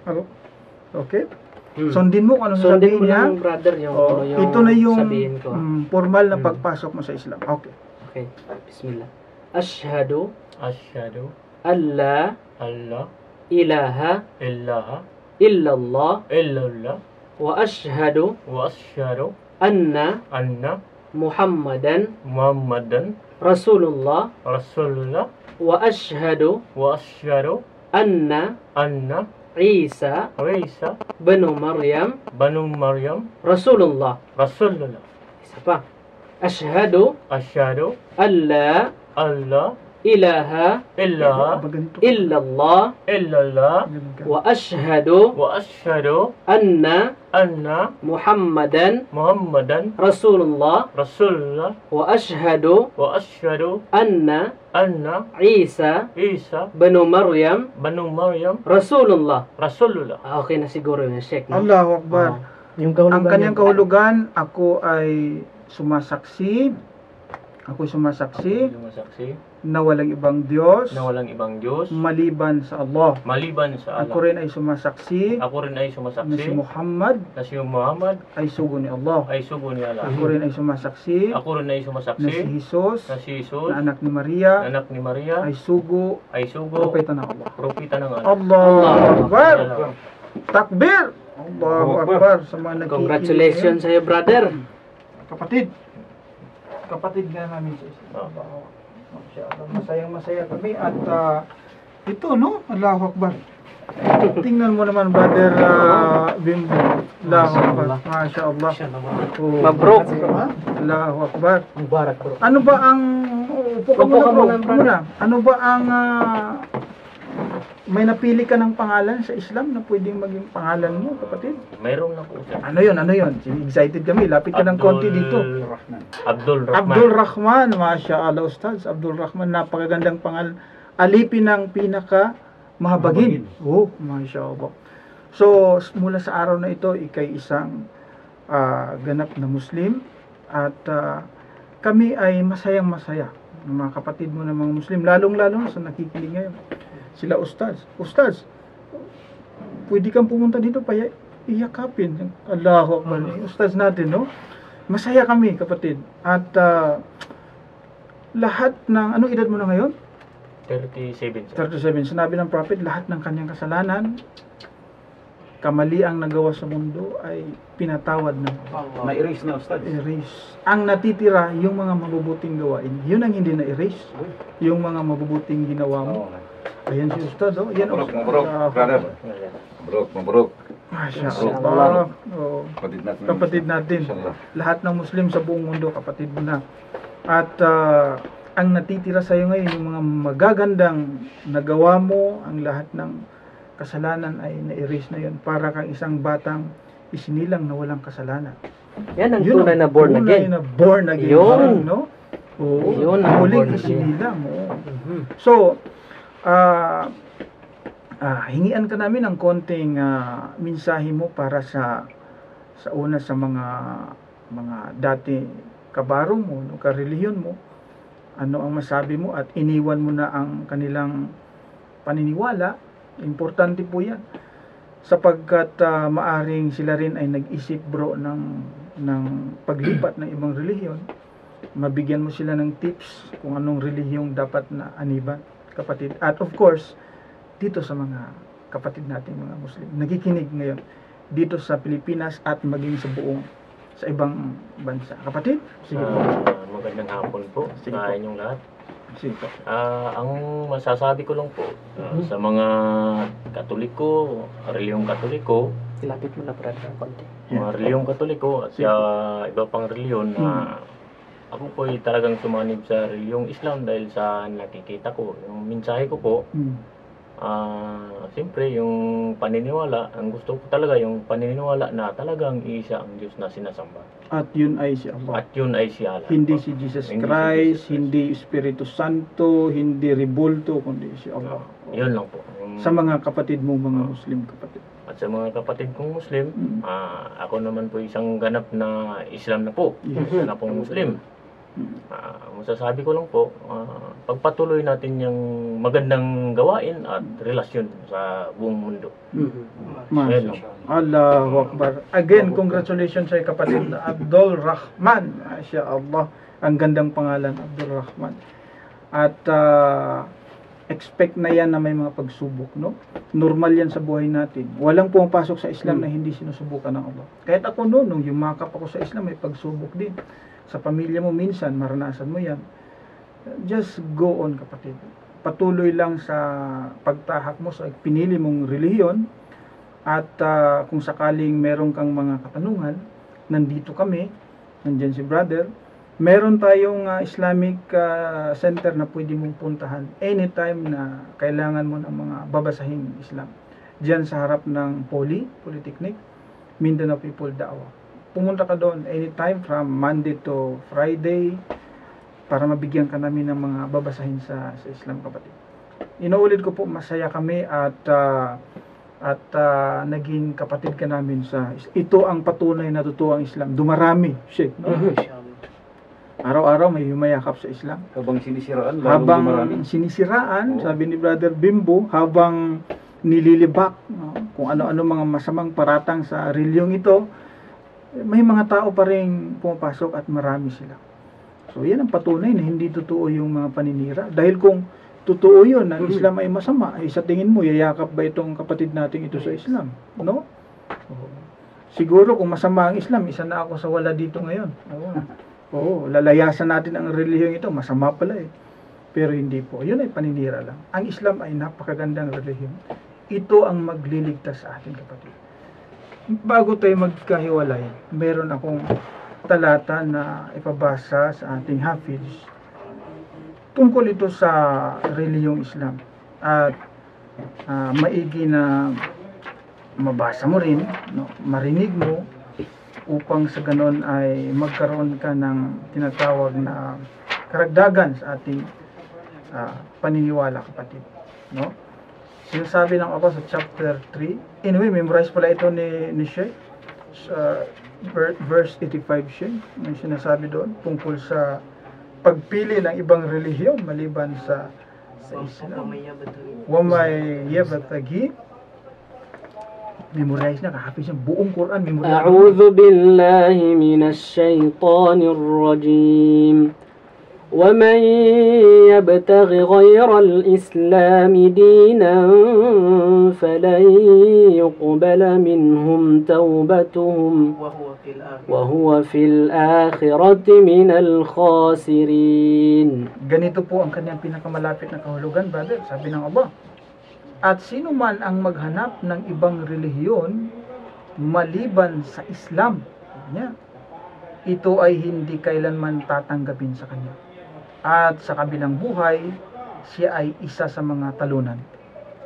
Okay? Sundin mo kung ano sasabihin niya. Sundin mo ng brother yung, Ito na yung sabihin ko. formal na pagpasok mo sa Islam. Okay. Okay, bismillah. Ashhadu Asyhadu alla Allah ilaha ilaha illallah illallah wa ashhadu wa asyhadu anna anna Muhammadan Muhammadan Rasulullah Rasulullah wa ashhadu anna Isa Isa bin Maryam Banu Maryam Rasulullah. Rasulullah. Isa pa. Ashhadu Asyhadu alla Allah ilaha illa Baganito. illallah illallah wa ashhadu wa asyhadu anna anna Muhammadan Muhammadan Rasulullah Rasulullah wa ashhadu wa asyhadu anna anna Isa Isa banu Maryam banu Maryam Rasulullah. Rasulullah. Okay na siguro yung Sheikh. No? Allahu Akbar. Yung Ang kahulugan kanyang niya. kahulugan, ako ay sumasaksi Sumasaksi na walang ibang Diyos na walang ibang Diyos maliban sa Allah. maliban sa Ako Allah. rin ay sumasaksi Ako rin ay na si sumasaksi Muhammad na si Muhammad ay sugo ni Allah. ay sugo ni Allah. Ako rin ay sumasaksi Ako rin ay na si sumasaksi Jesus na si Jesus, na anak ni Maria anak ni Maria, ay sugo ay sugo, propeta ng Allah. propeta ng Allah. Allahu Akbar! Allah. Takbir! Allahu Akbar sa mga nakikinig. Congratulations sa iyo, brother. Kapatid. Kapatid nga namin sa Islam. Masyaallah, masayang-masaya kami at ito no, Allahu Akbar. Tingnan mo naman brother Bimbo. Allahu Akbar. Masyaallah. Oh, Mabruk. Allahu Akbar. Mubarak, bro. Ano ba ang upo ka Upo ka muna, muna, bro. Muna. Ano ba ang may napili ka ng pangalan sa Islam na pwedeng maging pangalan mo, kapatid? Mayroon na po siya. Ano yun? Ano yun? Excited kami. Lapit ka ng konti dito. Abdul Rahman. Abdul Rahman, Masya Allah, Ustaz. Abdul Rahman, napakagandang pangalan. Alipin ng pinaka mahabagin. Oh, Masya Allah. So, mula sa araw na ito, ikay isang ganap na Muslim. At kami ay masayang-masaya. Mga kapatid mo na mga Muslim, lalong-lalo sa nakikinig ngayon. Sila Ustaz. Ustaz, pwede kang pumunta dito pa iyakapin. Allahu Akbar. Ustaz natin, no? Masaya kami, kapatid. At lahat ng, anong edad mo na ngayon? 37. 37. Sinabi ng Prophet, lahat ng kanyang kasalanan, kamali ang nagawa sa mundo ay pinatawad ng Na-erase na, Ustad. erase. Ang natitira, yung mga mabubuting gawain. Yun ang hindi na-erase. Yung mga mabubuting ginawa mo. Ayan si Ustad, oh. Yan, Mabruk, oh. mabruk, brother. Mabruk, mabruk. Masya Mabruk. Allah. Oh. Kapatid natin. Kapatid natin. Inshallah. Lahat ng Muslim sa buong mundo, kapatid mo na. At ang natitira sa iyo ngayon, yung mga magagandang nagawa mo, ang lahat ng kasalanan ay na-erase na yun. Para kang isang batang isinilang na walang kasalanan. Yan ang Yun tunay na born tunay again. na born again. Yun. No? Oo. Yun ang Muling born again. isinilang. Oo. Mhm. So, hingian ka namin ng konting mensahe mo para sa una sa mga dati kabarong mo, no, karelihiyon mo. Ano ang masabi mo at iniwan mo na ang kanilang paniniwala. Importante po yan. Sapagkat maaring sila rin ay nag-isip bro ng paglipat ng ibang relihiyon. Mabigyan mo sila ng tips kung anong relihiyong dapat na aniban, kapatid. At of course, dito sa mga kapatid nating mga Muslim, nakikinig ngayon dito sa Pilipinas at maging sa ibang bansa. Kapatid, sige po. Magandang hapon po Sige sa po. inyong lahat. Sige po. Ang masasabi ko lang po sa mga Katoliko, reliyong Katoliko, Ilapit mo na, brother, ng konti. mga reliyong Katoliko at Sige. sa iba pang reliyon na ako po ay talagang sumanib sa reliyong Islam dahil sa nakikita ko. Yung mensahe ko po, siyempre yung paniniwala, ang gusto ko talaga yung paniniwala na talagang isa ang Diyos na sinasamba. At yun ay si Allah. At yun ay si Allah. Hindi si Jesus Hindi si Christ, Jesus Christ. hindi Espiritu Santo, hindi Rebulto, kundi si Allah. Yun lang po. Sa mga kapatid mo, mga Muslim kapatid. At sa mga kapatid kong Muslim, Mm. ako naman po isang ganap na Islam na po. Yes. Na pong Muslim. Mm. Masasabi ko lang po, pagpatuloy natin yung magandang gawain at relasyon sa buong mundo. Masya Allahu Akbar. Again, congratulations sa kapatid na Abdul Rahman. Masya Allah. Ang gandang pangalan, Abdul Rahman. At expect na yan na may mga pagsubok, no? Normal yan sa buhay natin. Walang pumapasok sa Islam na hindi sinusubukan ng Allah. Kahit ako noon, nung yumakap ako sa Islam, may pagsubok din. Sa pamilya mo minsan, maranasan mo yan. Just go on, kapatid. Patuloy lang sa pagtahak mo sa pinili mong relihiyon. At kung sakaling meron kang mga katanungan, nandito kami, nandyan si brother, Meron tayong Islamic center na pwede mong puntahan anytime na kailangan mo ng mga babasahing Islam. Diyan sa harap ng Polytechnic, Mindanao People Da'wah. Pumunta ka doon anytime from Monday to Friday para mabigyan ka namin ng mga babasahin sa Islam, kapatid. Inuulit ko po, masaya kami at naging kapatid ka namin ito ang patunay na totoo ang Islam. Dumarami siya, no? Araw-araw may humayakap sa Islam. Habang sinisiraan, lalong dumarami. Sabi ni Brother Bimbo, habang nililibak, no, kung ano-ano mga masamang paratang sa reliyong ito, may mga tao pa rin pumapasok at marami sila. So yan ang patunay na hindi totoo yung mga paninira. Dahil kung totoo yun, ang Islam ay masama, ay sa tingin mo, yayakap ba itong kapatid natin ito sa Islam? No? Siguro kung masama ang Islam, isa na ako sa wala dito ngayon. Oo, lalayasan natin ang relihiyong ito, masama pala eh. Pero hindi po, yun ay paninira lang. Ang Islam ay napakagandang relihiyon. Ito ang magliligtas sa atin, kapatid. Bago tayo magkahiwalay, meron akong talata na ipabasa sa ating Hafiz tungkol ito sa relihiyong Islam. At maigi na mabasa mo rin, no, marinig mo, upang sa ganon ay magkaroon ka ng tinatawag na karagdagan sa ating paniniwala, kapatid. No? Sinasabi ng ako sa chapter 3. Anyway, memorize pala ito ni Sheikh. Verse 85 Sheikh. May sinasabi doon tungkol sa pagpili ng ibang relihiyon maliban sa Islam. Wamay yabatagi. Memorize na, kahapis yung buong Quran. A'udhu billahi minash shaitanir rajim. ومن يبتغ غير الإسلام دينا فلن يقبل منهم توبتهم وهو في الآخرة من الخاسرين. Ganito po ang kanyang pinakamalapit na kahulugan, brother. Sabi ng Allah, at sino man ang maghanap ng ibang relihiyon maliban sa Islam, ito ay hindi kailanman tatanggapin sa kanya. At sa kabilang buhay, siya ay isa sa mga talunan.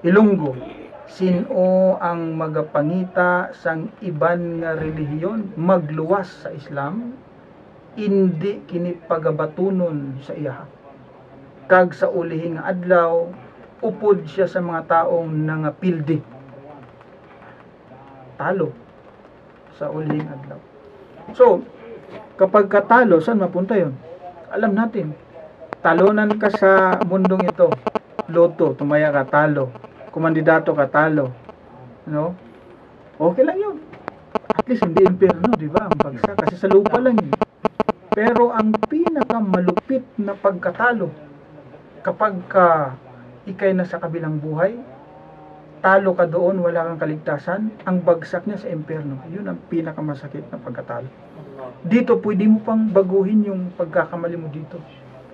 Ilunggo, sino ang magapangita sang iban nga relihiyon magluwas sa Islam, hindi kini pagabatunon sa iya. Kag sa ulihing adlaw, upod siya sa mga taong nangapildi. Talo sa ulihing adlaw. So, kapag katalo, saan mapunta yun? Alam natin. Talunan ka sa mundong ito. Loto, tumaya ka, talo. Kumandidato ka, talo. No? Okay lang yun. At least hindi impyerno, di ba? Ang bagsak. Kasi sa lupa lang yun. Pero ang pinakamalupit na pagkatalo, kapag ikay na sa kabilang buhay, talo ka doon, wala kang kaligtasan, ang bagsak niya sa impyerno. Yun ang pinakamasakit na pagkatalo. Dito, pwede mo pang baguhin yung pagkakamali mo dito.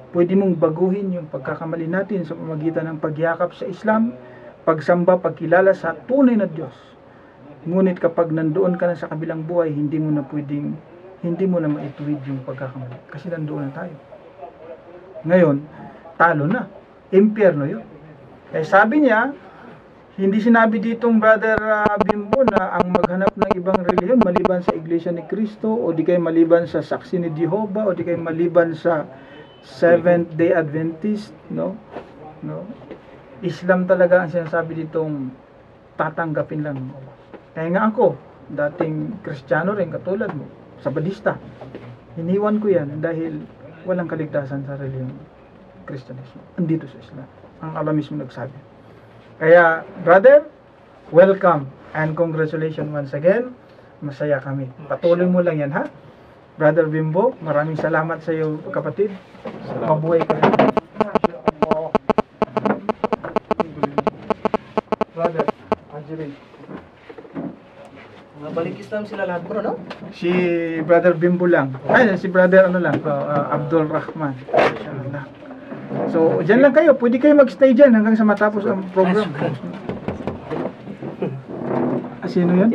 Pwede mong baguhin yung pagkakamali natin sa pamagitan ng pagyakap sa Islam, pagsamba, pagkilala sa tunay na Diyos. Ngunit kapag nandoon ka na sa kabilang buhay, hindi mo na maituwid yung pagkakamali. Kasi nandoon na tayo. Ngayon, talo na. Impyerno yun. Kaya sabi niya, hindi sinabi ditong Brother Bimbo na ang maghanap ng ibang relihiyon maliban sa Iglesia ni Cristo, o di kay maliban sa Saksi ni Jehovah, o di kay maliban sa Seventh-day Adventist, no? Islam talaga ang sinasabi ditong tatanggapin lang. Kaya nga ako, dating Kristiyano rin katulad mo, Sabadista. Iniwan ko yan dahil walang kaligtasan sa relihiyong Kristyanismo. Andito sa Islam. Ang Allah mismo nagsabi. Kaya, brother, welcome and congratulations once again. Masaya kami. Patuloy mo lang yan, ha? Brother Bimbo, maraming salamat sa iyo, kapatid. Mabuhay ka rin. Brother, Angeline. Balik Islam sila lahat, bro, no? Si Brother Bimbo lang. Ay, si Brother Abdul Rahman. So, dyan lang kayo. Pwede kayo magstay dyan hanggang sa matapos ang program. Sino yan?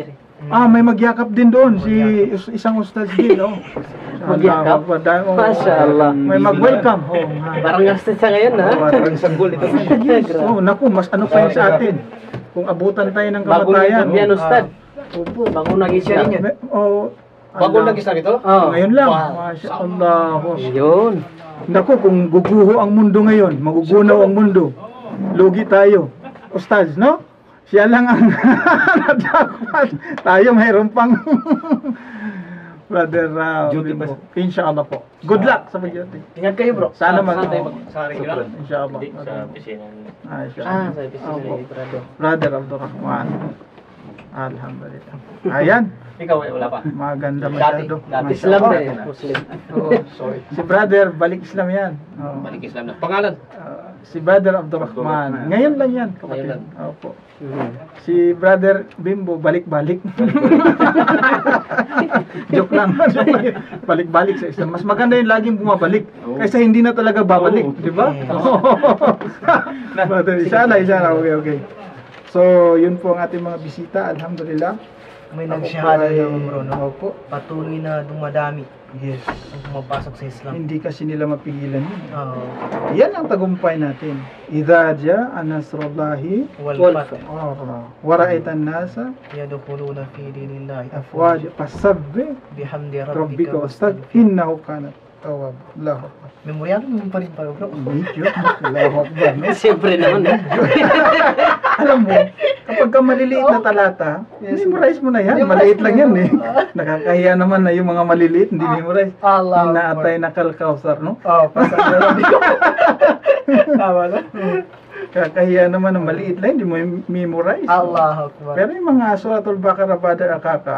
May magyakap din doon. Si isang ustad din, no? Magyakap? Masya Allah. May mag-welcome. Oh, Parang gastos sa ngayon, ha? parang sanggol ito. Oh, naku, mas ano pa yun sa atin? Kung abutan tayo ng Bago kamatayan. nito yan, Ustad. Opo. Bago nag-isya rin yan. Bago nag-isa nito? Oh. Ngayon lang. Masya Allah. Yun. Naku, kung guguho ang mundo ngayon, magugunaw ang mundo. Lugi tayo. Ustads, no? Siya lang ang nadapat. Tayo mayroon pang Brother Bimbo. Inshallah po. Good luck sa pag-duty. Ingat kayo bro. Sana mag Saan tayo Inshallah. Hindi, sa pisina. Inshallah. Sa episode Opo. ni Brado. Brother Abdurrahman. Alhamdulillah. Ayan. Ikaw wala pa. Maganda masyado. Dati. Islam Masya na Allah. eh. Muslim. Oo. Si brother, balik Islam yan. Oo. Balik Islam na. Pangalan? Si brother Abdurrahman. Ngayon lang yan, kapatid. Ngayon Opo. Mhm. Si brother Bimbo, balik-balik. Joke lang. Balik-balik sa Islam. Mas maganda yung laging bumabalik. Kaysa hindi na talaga babalik. Di ba? Brother, inshallah. Okay. So, yun po ang ating mga bisita. Alhamdulillah. May Ako nagsyahada po ay- naman bro, no? Opo. Patuloy na dumadami Yes. ang pumapasok sa Islam. Hindi kasi nila mapigilan yun. Oo. Yan ang tagumpay natin. Idha ja'a nasrullahi Wal fath. wa ra'aitan nasa Yadkhuluna fi dinillahi afwaj fasabbih bihamdi rabbika rabbika wastaghfir innahu kana tawwab. Allahu akbar. Memoryado mo pa rin pala bro. Medyo. Allahu akbar. no? Siyempre naman, eh. Alam mo, kapag ka maliliit na talata, memorize mo na yan. Maliit lang yan eh. Nakakahiya naman na yung mga maliliit, hindi memorize. Allah. Inaatay na kalkausar, no? Oh, pasal rabbika. Tama na. Kakahiya naman na maliit lang, hindi mo memorize. Allahu Akbar. Pero yung mga suratul Baqarah, Badr, Akaka,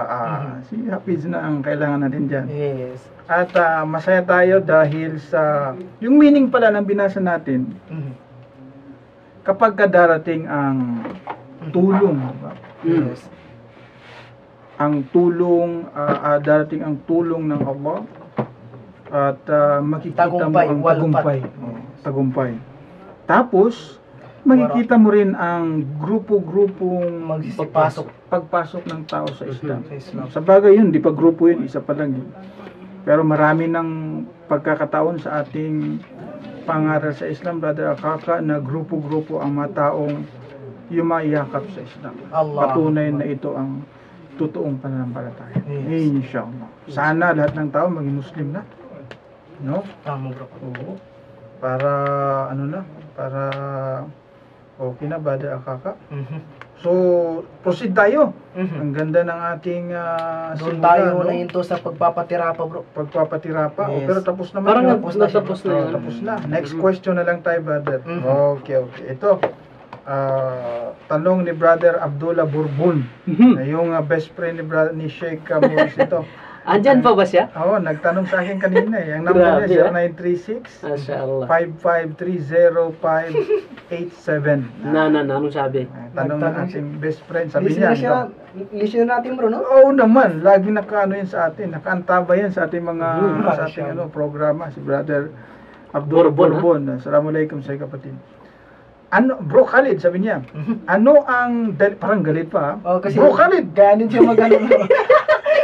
si Hafiz na ang kailangan natin dyan. Yes. At masaya tayo dahil sa, yung meaning pala ng binasa natin, kapag ka darating ang tulong, diba? Yes. Ang tulong, darating ang tulong ng Allah, at makikita mo Tagumpay, ang walpat. tagumpay. Tagumpay. Tapos, makikita mo rin ang grupo-grupong Magsisipasok. pagpasok ng tao sa Islam. Sa Islam. Sa bagay yun, di pa grupo yun, isa pa lang yun. Pero marami ng pagkakataon sa ating pangaral sa Islam, Brother Akaka, na grupo-grupo ang mga taong yumayakap sa Islam. Allah. Patunay na ito ang totoong pananampalataya. Yes. Inshallah. Sana lahat ng tao maging Muslim na. No? Tama bro. Oo. Para para okay na, Brother Akaka. So, proceed tayo. Ang ganda ng ating Doon simula, tayo no? na into sa pagpapatira pa bro. Pagpapatira pa. Yes. Pero tapos naman. Parang yun. natapos na yun. Tapos na. Next question na lang tayo, brother. Okay. Ito. Tanong ni Brother Abdullah Bourbon. Na yung best friend ni Sheikh Morris ito. Andyan pa ba siya? Oo, nagtanong sa akin kanina eh. Ang number Grabe, niya, ah. 0936 Masya Allah. 5530587. Anong sabi? Tanong ng Nagtanong ating best friend. Sabi niya, Listener natin bro, no? oo naman, lagi nakaano yan sa atin, nakaantaba yan sa ating mga sa ating Masya programa, si Brother Abdul Bourbon, Bourbon. Assalamualaikum sa kapatid. Ano, Bro Khalid, sabi niya, ano ang, parang galit pa, Oh, kasi Bro Khalid! ganyan siya mag-ano bro.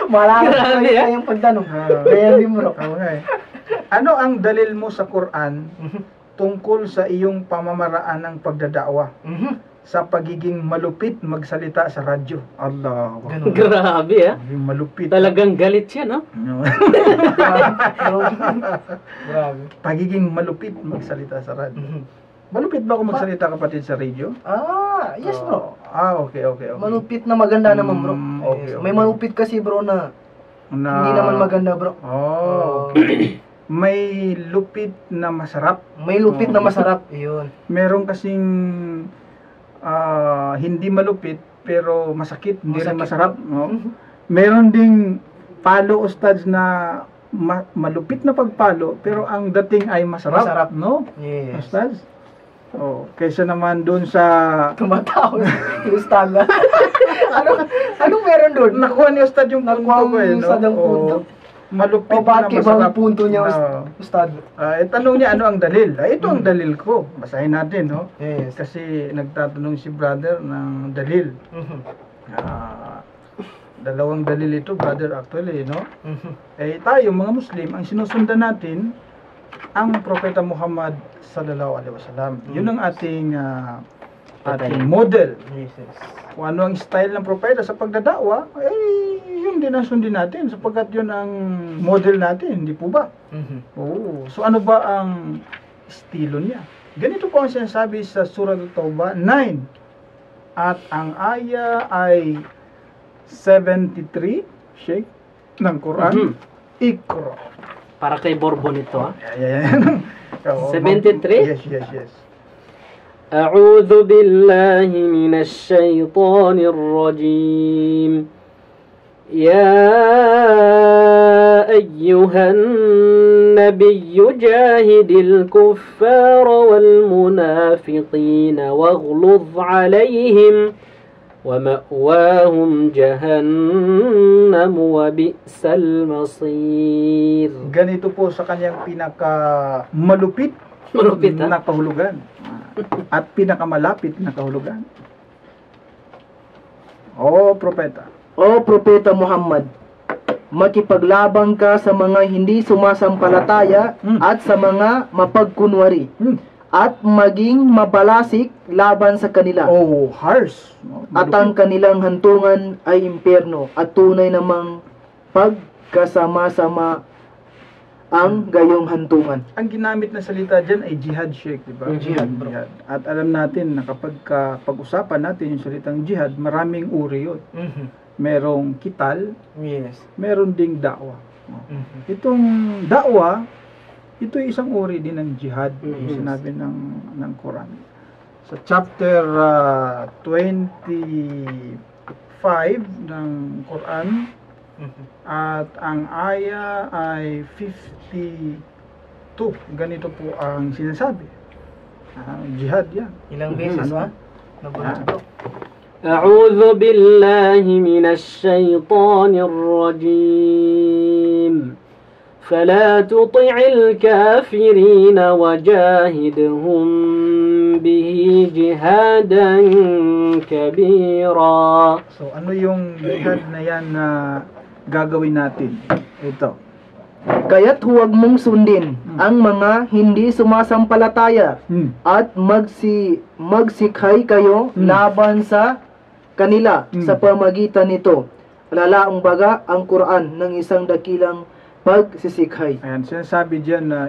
Malakas Grabe, pa yung pagtanong. Kaya din bro. Oo nga eh. Ano ang dalil mo sa Quran tungkol sa iyong pamamaraan ng pagdadakwa sa pagiging malupit magsalita sa radyo? Allah. Ganun. Grabe, ah. Yung malupit. Talagang galit siya, no? No. Grabe. Pagiging malupit magsalita sa radyo. Malupit ba ako magsalita, kapatid, sa radio? Yes bro. Okay. Malupit na maganda naman bro. Okay, Yes. May malupit kasi bro na Na, hindi naman maganda bro. Oh. May lupit na masarap. May lupit na masarap. Yun. Meron kasing hindi malupit pero masakit, hindi rin masarap. No? Meron ding palo, ustads, na malupit na pagpalo pero ang dating ay masarap. Masarap. No? Yes. Ustads? Kaysa naman doon sa Tumatawa si Ustad. Anong meron doon? nakuha ni Ustad yung punto Nakuha ko eh. ni Ustad ang punto. Malupit na Bakit ba masarap. ang punto niya, Ustad? Tanong niya ano ang dalil. Ito ang dalil ko. Basahin natin, no? Yes. Kasi nagtatanong si brother ng dalil. Dalawang dalil ito, brother, actually, no? Mhm. Eh, tayo, mga Muslim, ang sinusundan natin, ang Propeta Muhammad sallallahu alaihi wasallam. Yun ang ating model. Yes, yes. Kung ano ang style ng propeta sa pagdadakwa, yun din ang sundin natin sapagkat yun ang model natin, hindi po ba? Mhm. Oo. So ano ba ang estilo niya? Ganito po ang sinasabi sa Surah At-Tawbah 9. At ang aya ay 73, Sheikh, ng Quran. Iqra. Para kay Borbon ito, ha? Yan. Oo, 73? Yes. أعوذ بالله من الشيطان الرجيم يا أيها النبي جاهد الكفار والمنافقين واغلظ عليهم ومأواهم جهنم وبئس المصير. Ganito po sa kanyang pinakamalupit na kahulugan at pinakamalapit na kahulugan. O Propeta, O Propeta Muhammad, makipaglabang ka sa mga hindi sumasampalataya at sa mga mapagkunwari at maging mabalasik laban sa kanila. harsh. No? At ang kanilang hantungan ay impyerno at tunay namang pagkasama-sama ang gayong hantungan. Ang ginamit na salita dyan ay jihad, Sheikh, di ba? Jihad, bro. At alam natin na kapag pag-usapan natin yung salitang jihad, maraming uri yun. Merong kital, Yes. meron ding da'wa. Itong da'wa, ito ay isang uri din ng jihad, yung sinabi ng Quran. Sa chapter 25 ng Quran, at ang aya ay 52. Ganito po ang sinasabi. Jihad yan. Ilang beses ba? Nabunod bro. أعوذ بالله من الشيطان الرجيم فلا تطع الكافرين وجاهدهم به جهادا كبيرا. So ano yung jihad na yan na gagawin natin? Ito. Kaya't huwag mong sundin ang mga hindi sumasampalataya at magsikhay kayo laban sa kanila sa pamagitan nito. Lalaang baga ang Quran ng isang dakilang pagsisikhay. Ayan, sinasabi diyan na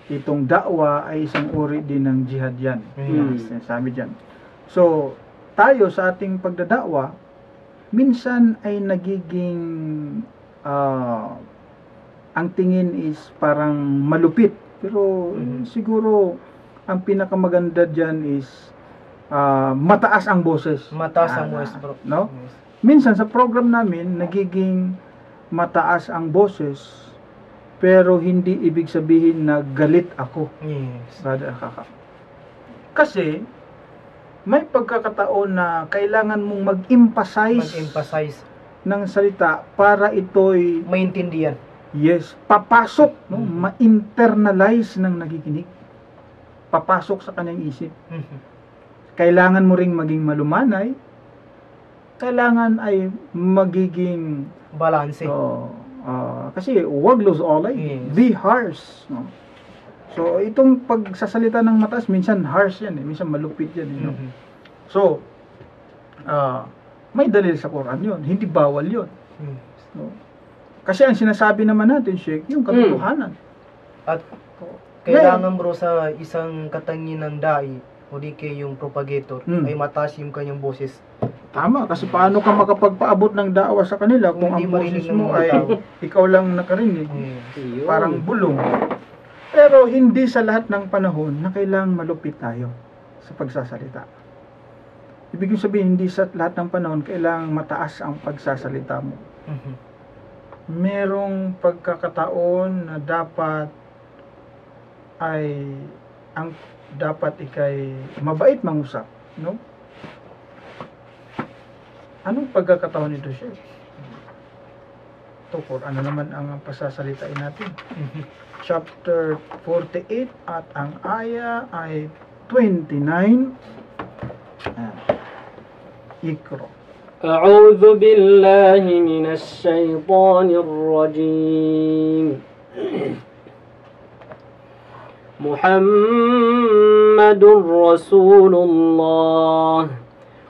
itong da'wa ay isang uri din ng jihad yan. Sinasabi diyan. So, tayo sa ating pagdadakwa, minsan ay nagiging ang tingin is parang malupit. Pero siguro ang pinakamaganda diyan is mataas ang boses. Mataas ang voice bro. No? Minsan sa program namin nagiging mataas ang boses pero hindi ibig sabihin na galit ako. Yes. Brother Kaka. Kasi may pagkakataon na kailangan mong mag-emphasize ng salita para ito'y Maintindihan. papasok, no? Ma-internalize ng nakikinig. Papasok sa kanyang isip. Kailangan mo ring maging malumanay. Kailangan ay magiging Balance. kasi wag lose all be harsh, no? So itong pagsasalita ng mataas minsan harsh yan, minsan malupit yan, no? So may dalil sa Quran yun, hindi bawal yun, no? Kasi ang sinasabi naman natin, Sheikh, yung katotohanan. At kailangan bro sa isang katanginang dai o di kay yung propagator ay mataas yung kanyang boses. Tama, kasi paano ka makapagpaabot ng da'wa sa kanila kung Hindi ang marinig boses ng mo mga ay tao. ikaw lang nakarinig, Ayun. parang bulong. Pero hindi sa lahat ng panahon na kailangang malupit tayo sa pagsasalita. Ibig sabihin, hindi sa lahat ng panahon kailangang mataas ang pagsasalita mo. Merong pagkakataon na dapat ikay mabait mangusap, no? Anong pagkakataon nito, Sheikh? Ito, ano naman ang pasasalitain natin? Chapter 48 at ang aya ay 29. Ikra. أعوذ بالله من الشيطان الرجيم. محمد رسول الله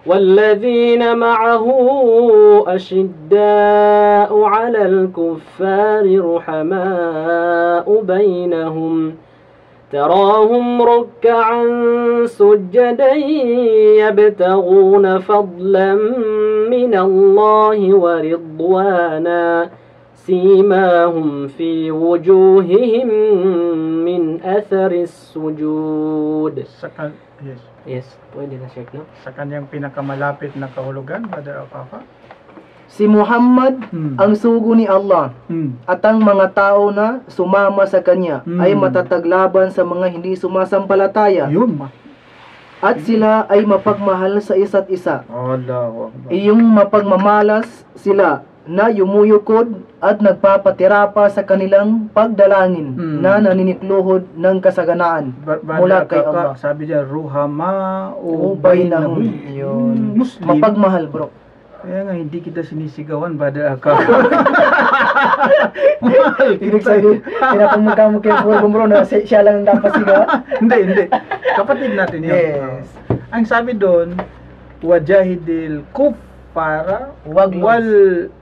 والذين معه أشداء على الكفار رحماء بينهم تراهم ركعا سجدا يبتغون فضلا من الله ورضوانا سيماهم في وجوههم من أثر السجود. Yes, pwede na Sheikh, no? Sa kanyang pinakamalapit na kahulugan, Brother Alfafa. Si Muhammad ang sugo ni Allah at ang mga tao na sumama sa kanya ay matataglaban sa mga hindi sumasampalataya Yun, at sila ay mapagmahal sa isa't isa. Allahu Akbar. Iyong mapagmamalas sila na yumuyukod at nagpapatirapa sa kanilang pagdalangin na naninikluhod ng kasaganaan mula kay Allah. Sabi niya, ruhama o Bainahum. Yun. Muslim. Mapagmahal, bro. Kaya nga, hindi kita sinisigawan, Brother Aka. Ibig sabihin, pinapamagkamag kayo po, bro, na siya lang ang dapat sigawan? Hindi. Kapatid natin yun. Yes. Ang sabi doon, wajahidil kuffara Wagluz. wal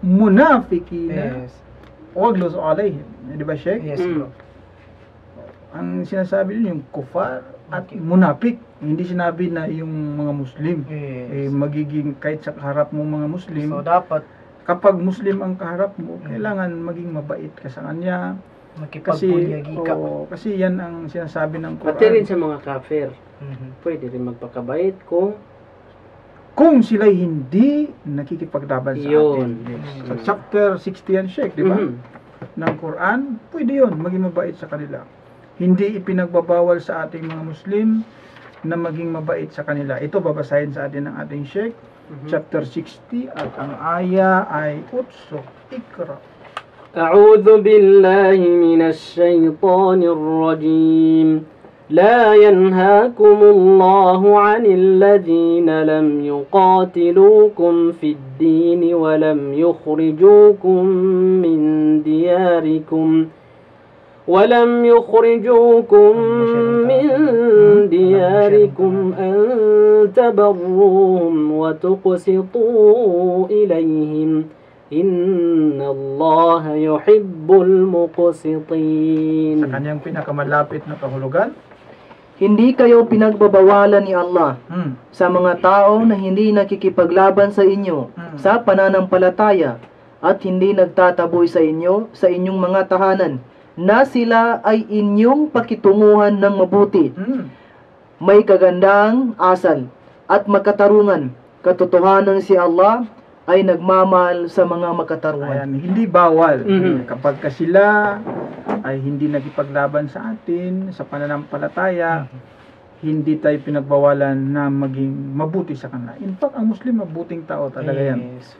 munafikina Yes. wagluz alayhim. Di ba, Sheikh? Yes, bro. Ang sinasabi doon yung kuffar at Okay. munafik. Hindi sinabi na yung mga Muslim. Yes. Magiging kahit sa kaharap mo mga Muslim, So, dapat kapag Muslim ang kaharap mo, kailangan maging mabait ka sa kanya. Kasi, makipagpunyagi ka. kasi yan ang sinasabi ng Quran. Pati rin sa mga kafir, Mhm. pwede rin magpakabait Kung sila'y hindi nakikipaglaban sa Yun. atin. Sa chapter 60 yan, Sheikh, di ba? Ng Quran, pwede yun, maging mabait sa kanila. Hindi ipinagbabawal sa ating mga Muslim na maging mabait sa kanila. Ito babasahin sa atin ng ating Sheikh, chapter 60, at ang aya ay utso, ikra. أعوذ بالله من الشيطان الرجيم لا ينهاكم الله عن الذين لم يقاتلوكم في الدين ولم يخرجوكم من دياركم أن تبروهم وتقسطوا إليهم إن الله يحب المقسطين. Sa kanyang pinakamalapit na kahulugan, Hindi kayo pinagbabawalan ni Allah sa mga tao na hindi nakikipaglaban sa inyo sa pananampalataya at hindi nagtataboy sa inyo sa inyong mga tahanan na sila ay inyong pakitunguhan ng mabuti, may kagandang asal at makatarungan. Katotohanan si Allah ay nagmamahal sa mga makatarungan. ayan, hindi bawal. Kapag ka sila ay hindi nakipaglaban sa atin sa pananampalataya, hindi tayo pinagbawalan na maging mabuti sa kanila. In fact, ang Muslim mabuting tao talaga yan. Yes.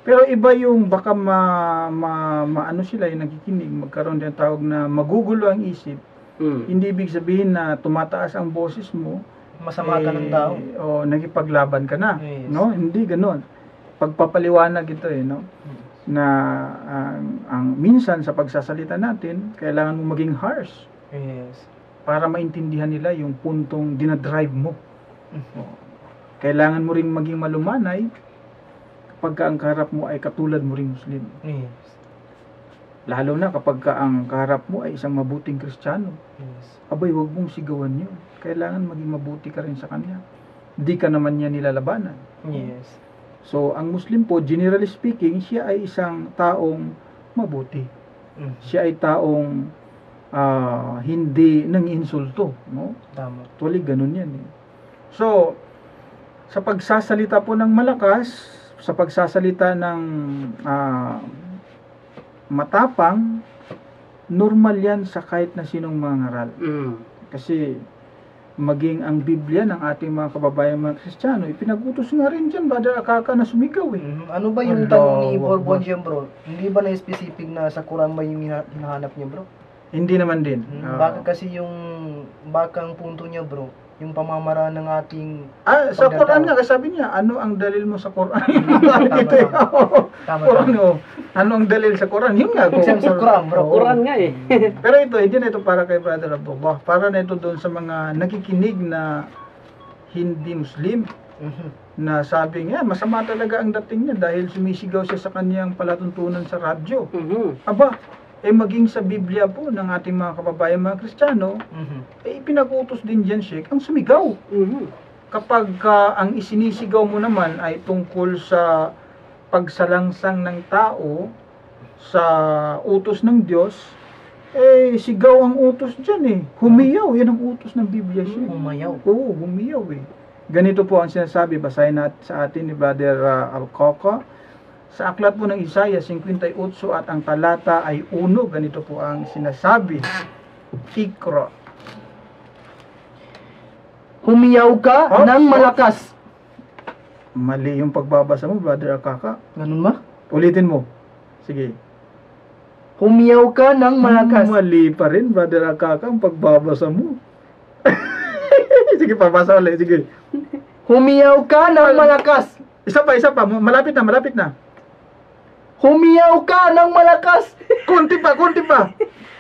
Pero iba yung baka maano sila yung nakikinig, magkaroon din tawag na magugulo ang isip. Hindi ibig sabihin na tumataas ang boses mo, Masama ka ng tao. o nakipaglaban ka na. Yes. No? Hindi ganoon. Pagpapaliwanag ito no? Na ang minsan sa pagsasalita natin, kailangan mo maging harsh Yes. para maintindihan nila yung puntong dinadrive mo. Kailangan mo ring maging malumanay kapag ka ang kaharap mo ay katulad mo ring Muslim. Yes. Lalo na kapag ka ang kaharap mo ay isang mabuting Kristiyano. Yes. Abay, wag mong sigawan yun. Kailangan maging mabuti ka rin sa kanya. Di ka naman niya nilalabanan. Yes. So, ang Muslim po, generally speaking, siya ay isang taong mabuti. Siya ay taong hindi nanginsulto. No? Tama. Actually, ganun yan. So, sa pagsasalita po ng malakas, sa pagsasalita ng matapang, normal yan sa kahit na sinong mga ngaral. Kasi, maging ang Biblia ng ating mga kababayan mga Kristiyano, ipinagutos nga rin dyan, Brother Akaka, na sumigaw Ano ba yung tanong ni Borbon dyan, bro? Hindi ba na-specific na sa Quran ba yung hinahanap niya, bro? Hindi naman din. Baka kasi yung bakang punto niya, bro, yung pamamaraan ng ating Sa pagdadao. Quran nga, sabi niya, ano ang dalil mo sa Quran? Tama, Quran, oh. Ano ang dalil sa Quran? Yun nga. Exam sa Quran, bro. Quran nga eh. Pero ito, hindi na ito para kay Brother Abdullah. Para na ito doon sa mga nakikinig na hindi Muslim. Na sabi niya, masama talaga ang dating niya dahil sumisigaw siya sa kanyang palatuntunan sa radyo. Aba, maging sa Biblia po ng ating mga kababayan, mga Kristiyano, pinag-utos din dyan, Sheikh, ang sumigaw. Kapag ang isinisigaw mo naman ay tungkol sa pagsalangsang ng tao sa utos ng Diyos, sigaw ang utos dyan Humiyaw, yan ang utos ng Biblia, Sheikh. Humayaw. Oo, humiyaw Ganito po ang sinasabi, basahin natin sa atin ni Brother Al-Qaqa. Sa aklat po ng Isaiah 58 at ang talata ay 1, ganito po ang sinasabi. Ikra. Humiyaw ka ng malakas. Mali yung pagbabasa mo, Brother Al-Qaqa. Ganun ba? Ulitin mo. Sige. Humiyaw ka ng malakas. Mali pa rin, Brother Al-Qaqa, ang pagbabasa mo. Sige, pabasa ulit. Sige. Humiyaw ka ng malakas. Isa pa. Malapit na. Humiyaw ka ng malakas. Kunti pa.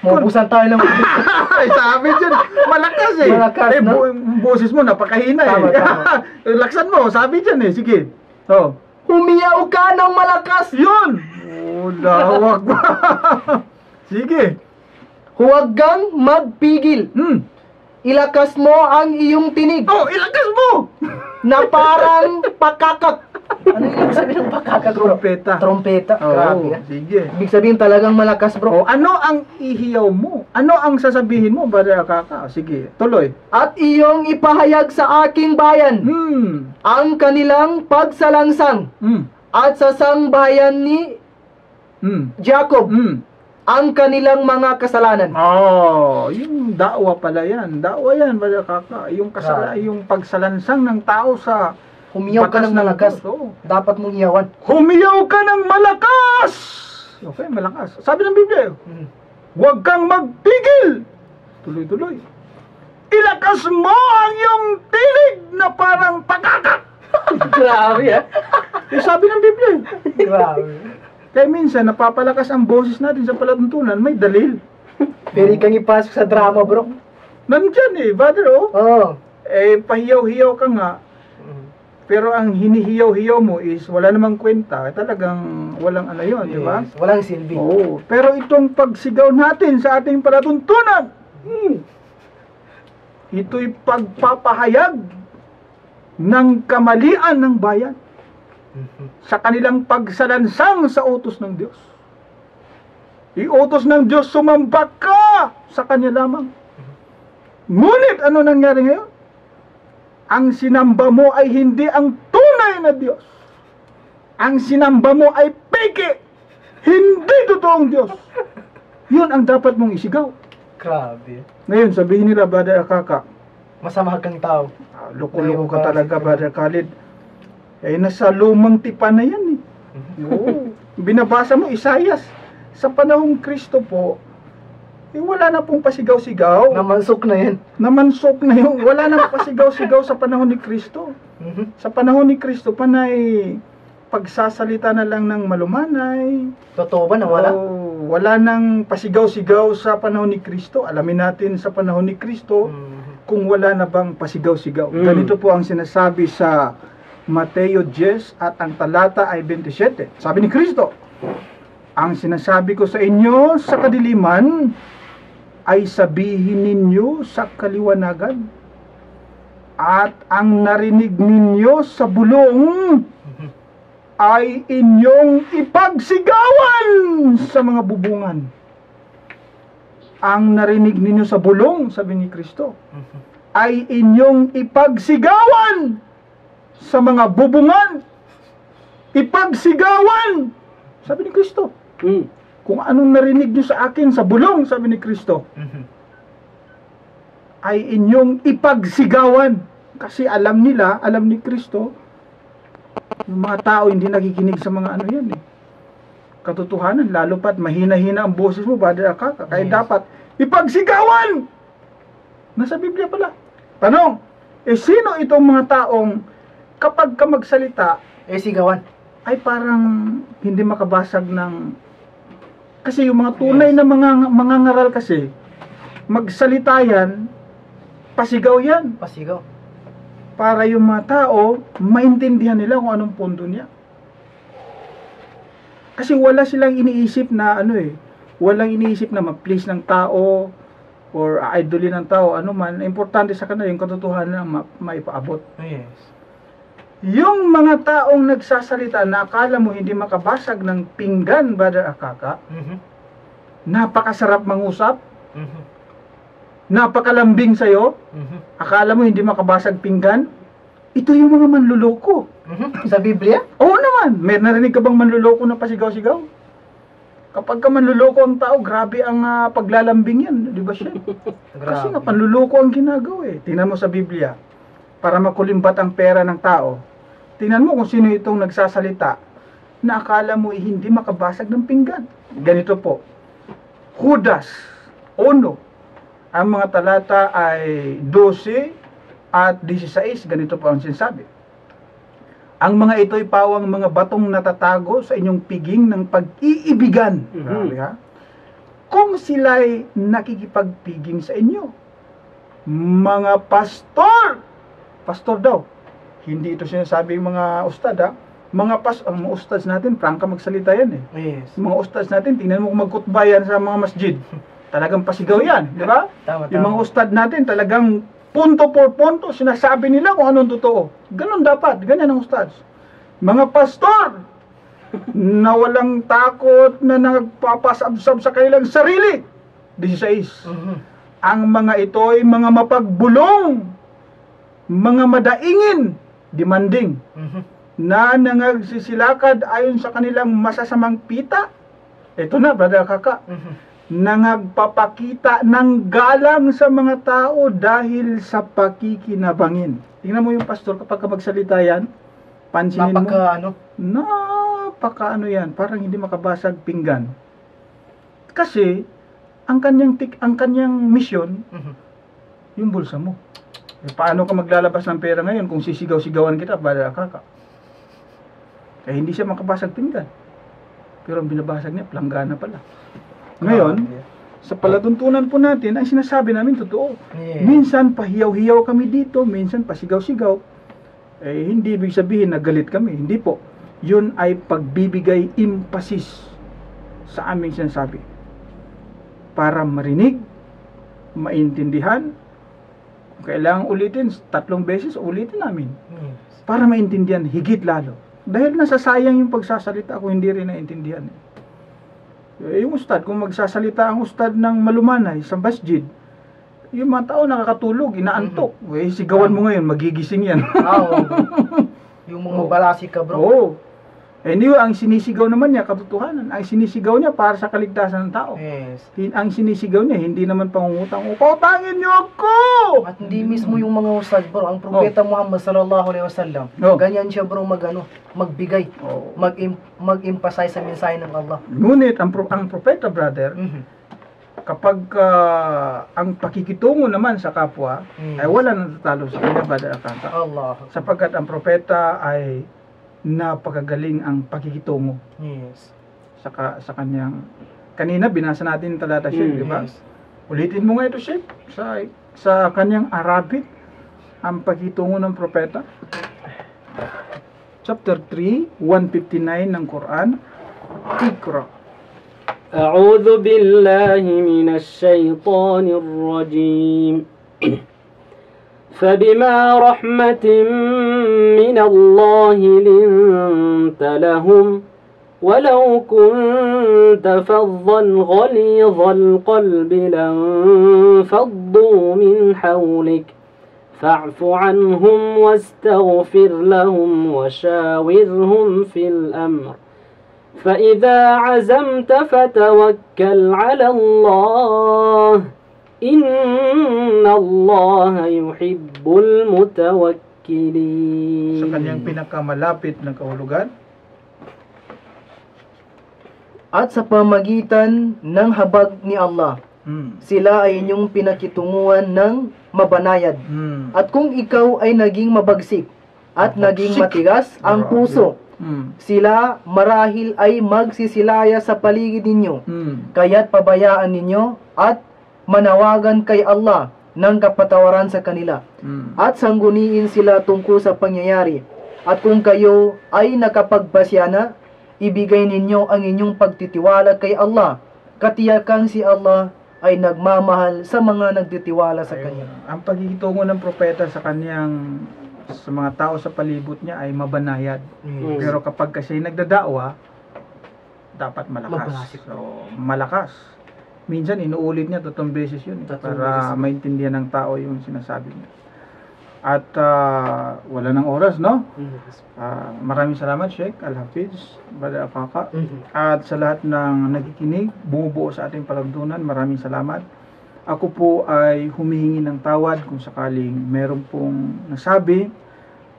Mabusan tayo ng Ay, sabi dyan, malakas Malakas, no? Boses mo, napakahina Tama. Laksan mo, sabi dyan sige. Humiyaw ka ng malakas. Yun! Lawak ba? Sige. Huwag kang magpigil. Ilakas mo ang iyong tinig. Ilakas mo! Na parang pakakak. Ano yung ibig sabihin ng pakakak, bro? Trompeta. Grabe. Sige. Ibig sabihin talagang malakas, bro. Ano ang ihiyaw mo? Ano ang sasabihin mo, Brother Al-Qaqa? Sige, tuloy. At iyong ipahayag sa aking bayan ang kanilang pagsalangsang at sa sangbayan ni Jacob ang kanilang mga kasalanan. Yung da'wa pala yan. Da'wa yan, Brother Al-Qaqa. Yung pagsalansang ng tao sa Humiyaw ka ng malakas. Dapat mong iyawan. Humiyaw ka ng malakas! Okay, malakas. Sabi ng Biblia, huwag kang magpigil. Tuloy-tuloy. Ilakas mo ang iyong tinig na parang pakakak. Grabe Sabi ng Biblia. Grabe. Kaya minsan, napapalakas ang boses natin sa palatuntunan, may dalil. Pero kang ipasok sa drama, bro. Nandyan brother, pahiyaw-hiyaw ka nga. Pero ang hinihiyaw-hiyaw mo is wala namang kwenta. Talagang walang yun, di ba? Walang silbi. Oo. Pero itong pagsigaw natin sa ating palatuntunan, ito'y pagpapahayag ng kamalian ng bayan sa kanilang pagsalansang sa utos ng Diyos. Iutos ng Diyos, sumamba ka sa Kanya lamang. Ngunit ano nangyari ngayon? Ang sinamba mo ay hindi ang tunay na Diyos. Ang sinamba mo ay peke. Hindi totoong Diyos. Yun ang dapat mong isigaw. Grabe. Ngayon, sabihin nila, Brother Al-Qaqa, Masama kang tao. loko-loko ka talaga, Brother Khalid. Nasa lumang tipan na yan Oo. Binabasa mo, Isaias. Sa panahong Kristo po, wala na pong pasigaw-sigaw. Namansok na yan. Namansok na yung, wala na pasigaw-sigaw sa panahon ni Kristo. Sa panahon ni Kristo, panay pagsasalita na lang ng malumanay. Totoo ba na wala? Wala nang pasigaw-sigaw sa panahon ni Kristo. Alamin natin sa panahon ni Kristo kung wala na bang pasigaw-sigaw. Ganito po ang sinasabi sa Mateo 10 at ang talata ay 27. Sabi ni Kristo, ang sinasabi ko sa inyo sa kadiliman ay sabihin ninyo sa kaliwanagan, at ang narinig ninyo sa bulong ay inyong ipagsigawan sa mga bubungan. Ang narinig ninyo sa bulong, sabi ni Kristo, ay inyong ipagsigawan sa mga bubungan. Ipagsigawan, sabi ni Kristo. Kung anong narinig nyo sa akin sa bulong, sabi ni Kristo, ay inyong ipagsigawan. Kasi alam nila, alam ni Kristo, yung mga tao hindi nakikinig sa mga yan katotohanan, lalo pat mahina-hina ang boses mo, Brother Al-Qaqa. Kaya dapat ipagsigawan. Nasa Biblia pala. Tanong, Sino itong mga taong kapag ka magsalita, Sigawan. ay parang hindi makabasag ng... Kasi yung mga tunay na mga ngaral kasi, magsalita yan, pasigaw yan. Pasigaw. Para yung mga tao, maintindihan nila kung anong punto niya. Kasi wala silang iniisip na walang iniisip na ma-please ng tao or idolin ng tao, ano man. Importante sa kanila yung katotohanan na maipaabot. Yes. Yung mga taong nagsasalita na akala mo hindi makabasag ng pinggan, Brother Akaka, napakasarap mangusap, napakalambing sa'yo, akala mo hindi makabasag pinggan, ito yung mga manluloko. Sa Biblia? Oo naman. May narinig ka bang manluloko na pasigaw-sigaw? Kapag ka manluloko ang tao, grabe ang paglalambing yan. Di ba siya? Kasi nga, panluloko ang ginagawa eh. Tingnan mo sa Biblia. Para makulimbat ang pera ng tao. Tingnan mo kung sino itong nagsasalita na akala mo hindi makabasag ng pinggan. Ganito po. Judas 1. Ang mga talata ay 12 at 16. Ganito po ang sinasabi. Ang mga ito'y pawang mga batong natatago sa inyong piging ng pag-iibigan. Grabe ha? Kung sila'y nakikipagpiging sa inyo. Mga pastor! Pastor daw. Hindi ito sinasabi yung mga ustad ha? Ang mga ustads natin, prangka magsalita yan eh. Yes. Yung mga ustads natin, tingnan mo kung magkutba yan sa mga masjid. Talagang pasigaw yan, di ba? Tama. Yung mga ustad natin, talagang punto por punto, sinasabi nila kung anong totoo. Ganon dapat, ganyan ang ustads. Mga pastor, na walang takot, na nagpapasabsab sa kanilang sarili. 16. Ang mga ito ay mga mapagbulong, mga madaingin, demanding, na nangagsisilakad ayon sa kanilang masasamang pita. Ito na, Brother Kaka. Nangagpapakita ng galang sa mga tao dahil sa pakikinabangin. Tingnan mo yung pastor kapag magsalita yan, pansinin mo. Napaka yan, parang hindi makabasag pinggan. Kasi ang kanyang misyon, yung bulsa mo. Paano ka maglalabas ng pera ngayon kung sisigaw-sigawan kita, Brother Kaka? Hindi siya makabasag pinggan. Pero ang binabasag niya, planggana pala. Ngayon, sa palatuntunan po natin, ang sinasabi namin totoo. Yeah. Minsan pahiyaw-hiyaw kami dito, minsan pasigaw-sigaw. Hindi ibig sabihin na galit kami. Hindi po. Yun ay pagbibigay emphasis sa aming sinasabi. Para marinig, maintindihan. Kung kailangan ulitin, 3 beses, ulitin namin. Para maintindihan higit lalo. Dahil nasasayang yung pagsasalita kung hindi rin naintindihan. Yung ustad, kung magsasalita ang ustad ng malumanay sa masjid, yung mga tao nakakatulog, inaantok. Sigawan mo ngayon, magigising yan. Yung mga balasik ka, bro. Oo. Ang sinisigaw naman niya, katotohanan. Ang sinisigaw niya para sa kaligtasan ng tao. Yes. Ang sinisigaw niya, hindi naman pangungutang, upatangin niyo ako! At hindi mismo yung mga ustad, bro. Ang propeta Muhammad sallallahu alaihi wasallam, ganyan siya, bro, magbigay, mag-emphasize sa mensahe ng Allah. Ngunit, ang propeta, brother, kapag ang pakikitungo naman sa kapwa, ay wala natatalo sa kanya, Brother Akanta. Allah. Sapagkat ang propeta ay napakagaling ang pakikitungo. Yes. Sa kanyang, kanina binasa natin talata siya, di ba? Yes. Ulitin mo nga ito, Sheikh, sa kanyang Arabic, ang pakikitungo ng propeta. Chapter 3, 159 ng Quran. Ikra. أعوذ بالله من الشيطان الرجيم فبما رحمة من الله لنت لهم ولو كنت فظا غليظ القلب لانفضوا من حولك فاعف عنهم واستغفر لهم وشاورهم في الأمر فإذا عزمت فتوكل على الله إن الله يحب المتوكلين. Sa kanyang pinakamalapit na kahulugan, at sa pamagitan ng habag ni Allah, Sila ay inyong pinakitunguhan ng mabanayad. At kung ikaw ay naging mabagsik at naging matigas ang puso, sila marahil ay magsisilaya sa paligid ninyo. Kaya't pabayaan ninyo at manawagan kay Allah ng kapatawaran sa kanila. At sangguniin sila tungkol sa pangyayari. At kung kayo ay nakapagpasya na, ibigay ninyo ang inyong pagtitiwala kay Allah. Katiyakang si Allah ay nagmamahal sa mga nagtitiwala sa Kanya. Ang pagkikitungo ng propeta sa kanyang sa mga tao sa palibot niya ay mabanayad. Pero kapag kasi nagdadaawa, dapat malakas. So, malakas. Minsan inuulit niya 3 beses yun para maintindihan ng tao yung sinasabi niya. At wala ng oras, no? Maraming salamat, Sheikh Al-Hafiz, Brother Akaka. At sa lahat ng nakikinig, bumubuo sa ating palantunan, maraming salamat. Ako po ay humihingi ng tawad kung sakaling meron pong nasabi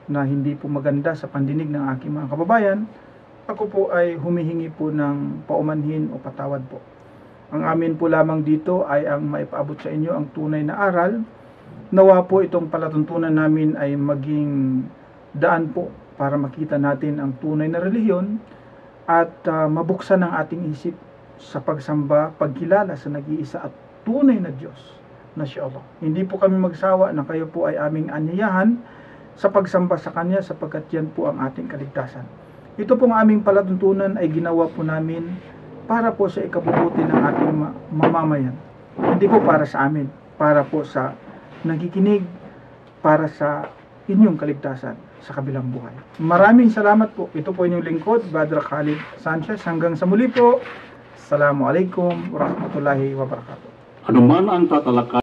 na hindi po maganda sa pandinig ng aking mga kababayan. Ako po ay humihingi po ng paumanhin o patawad po. Ang amin po lamang dito ay ang maipaabot sa inyo ang tunay na aral. Nawa po itong palatuntunan namin ay maging daan po para makita natin ang tunay na relihiyon at mabuksan ang ating isip sa pagsamba, pagkilala sa nag-iisa at tunay na Diyos na si Allah. Hindi po kami magsawa na kayo po ay aming anyayahan sa pagsamba sa Kanya sapagkat yan po ang ating kaligtasan. Ito pong aming palatuntunan ay ginawa po namin para po sa ikabubuti ng ating mamamayan. Hindi po para sa amin, para po sa nakikinig, para sa inyong kaligtasan sa kabilang buhay. Maraming salamat po. Ito po inyong lingkod, Brother Khalid Sanchez. Hanggang sa muli po. Assalamualaikum warahmatullahi wabarakatuh. Anuman ang tatalakay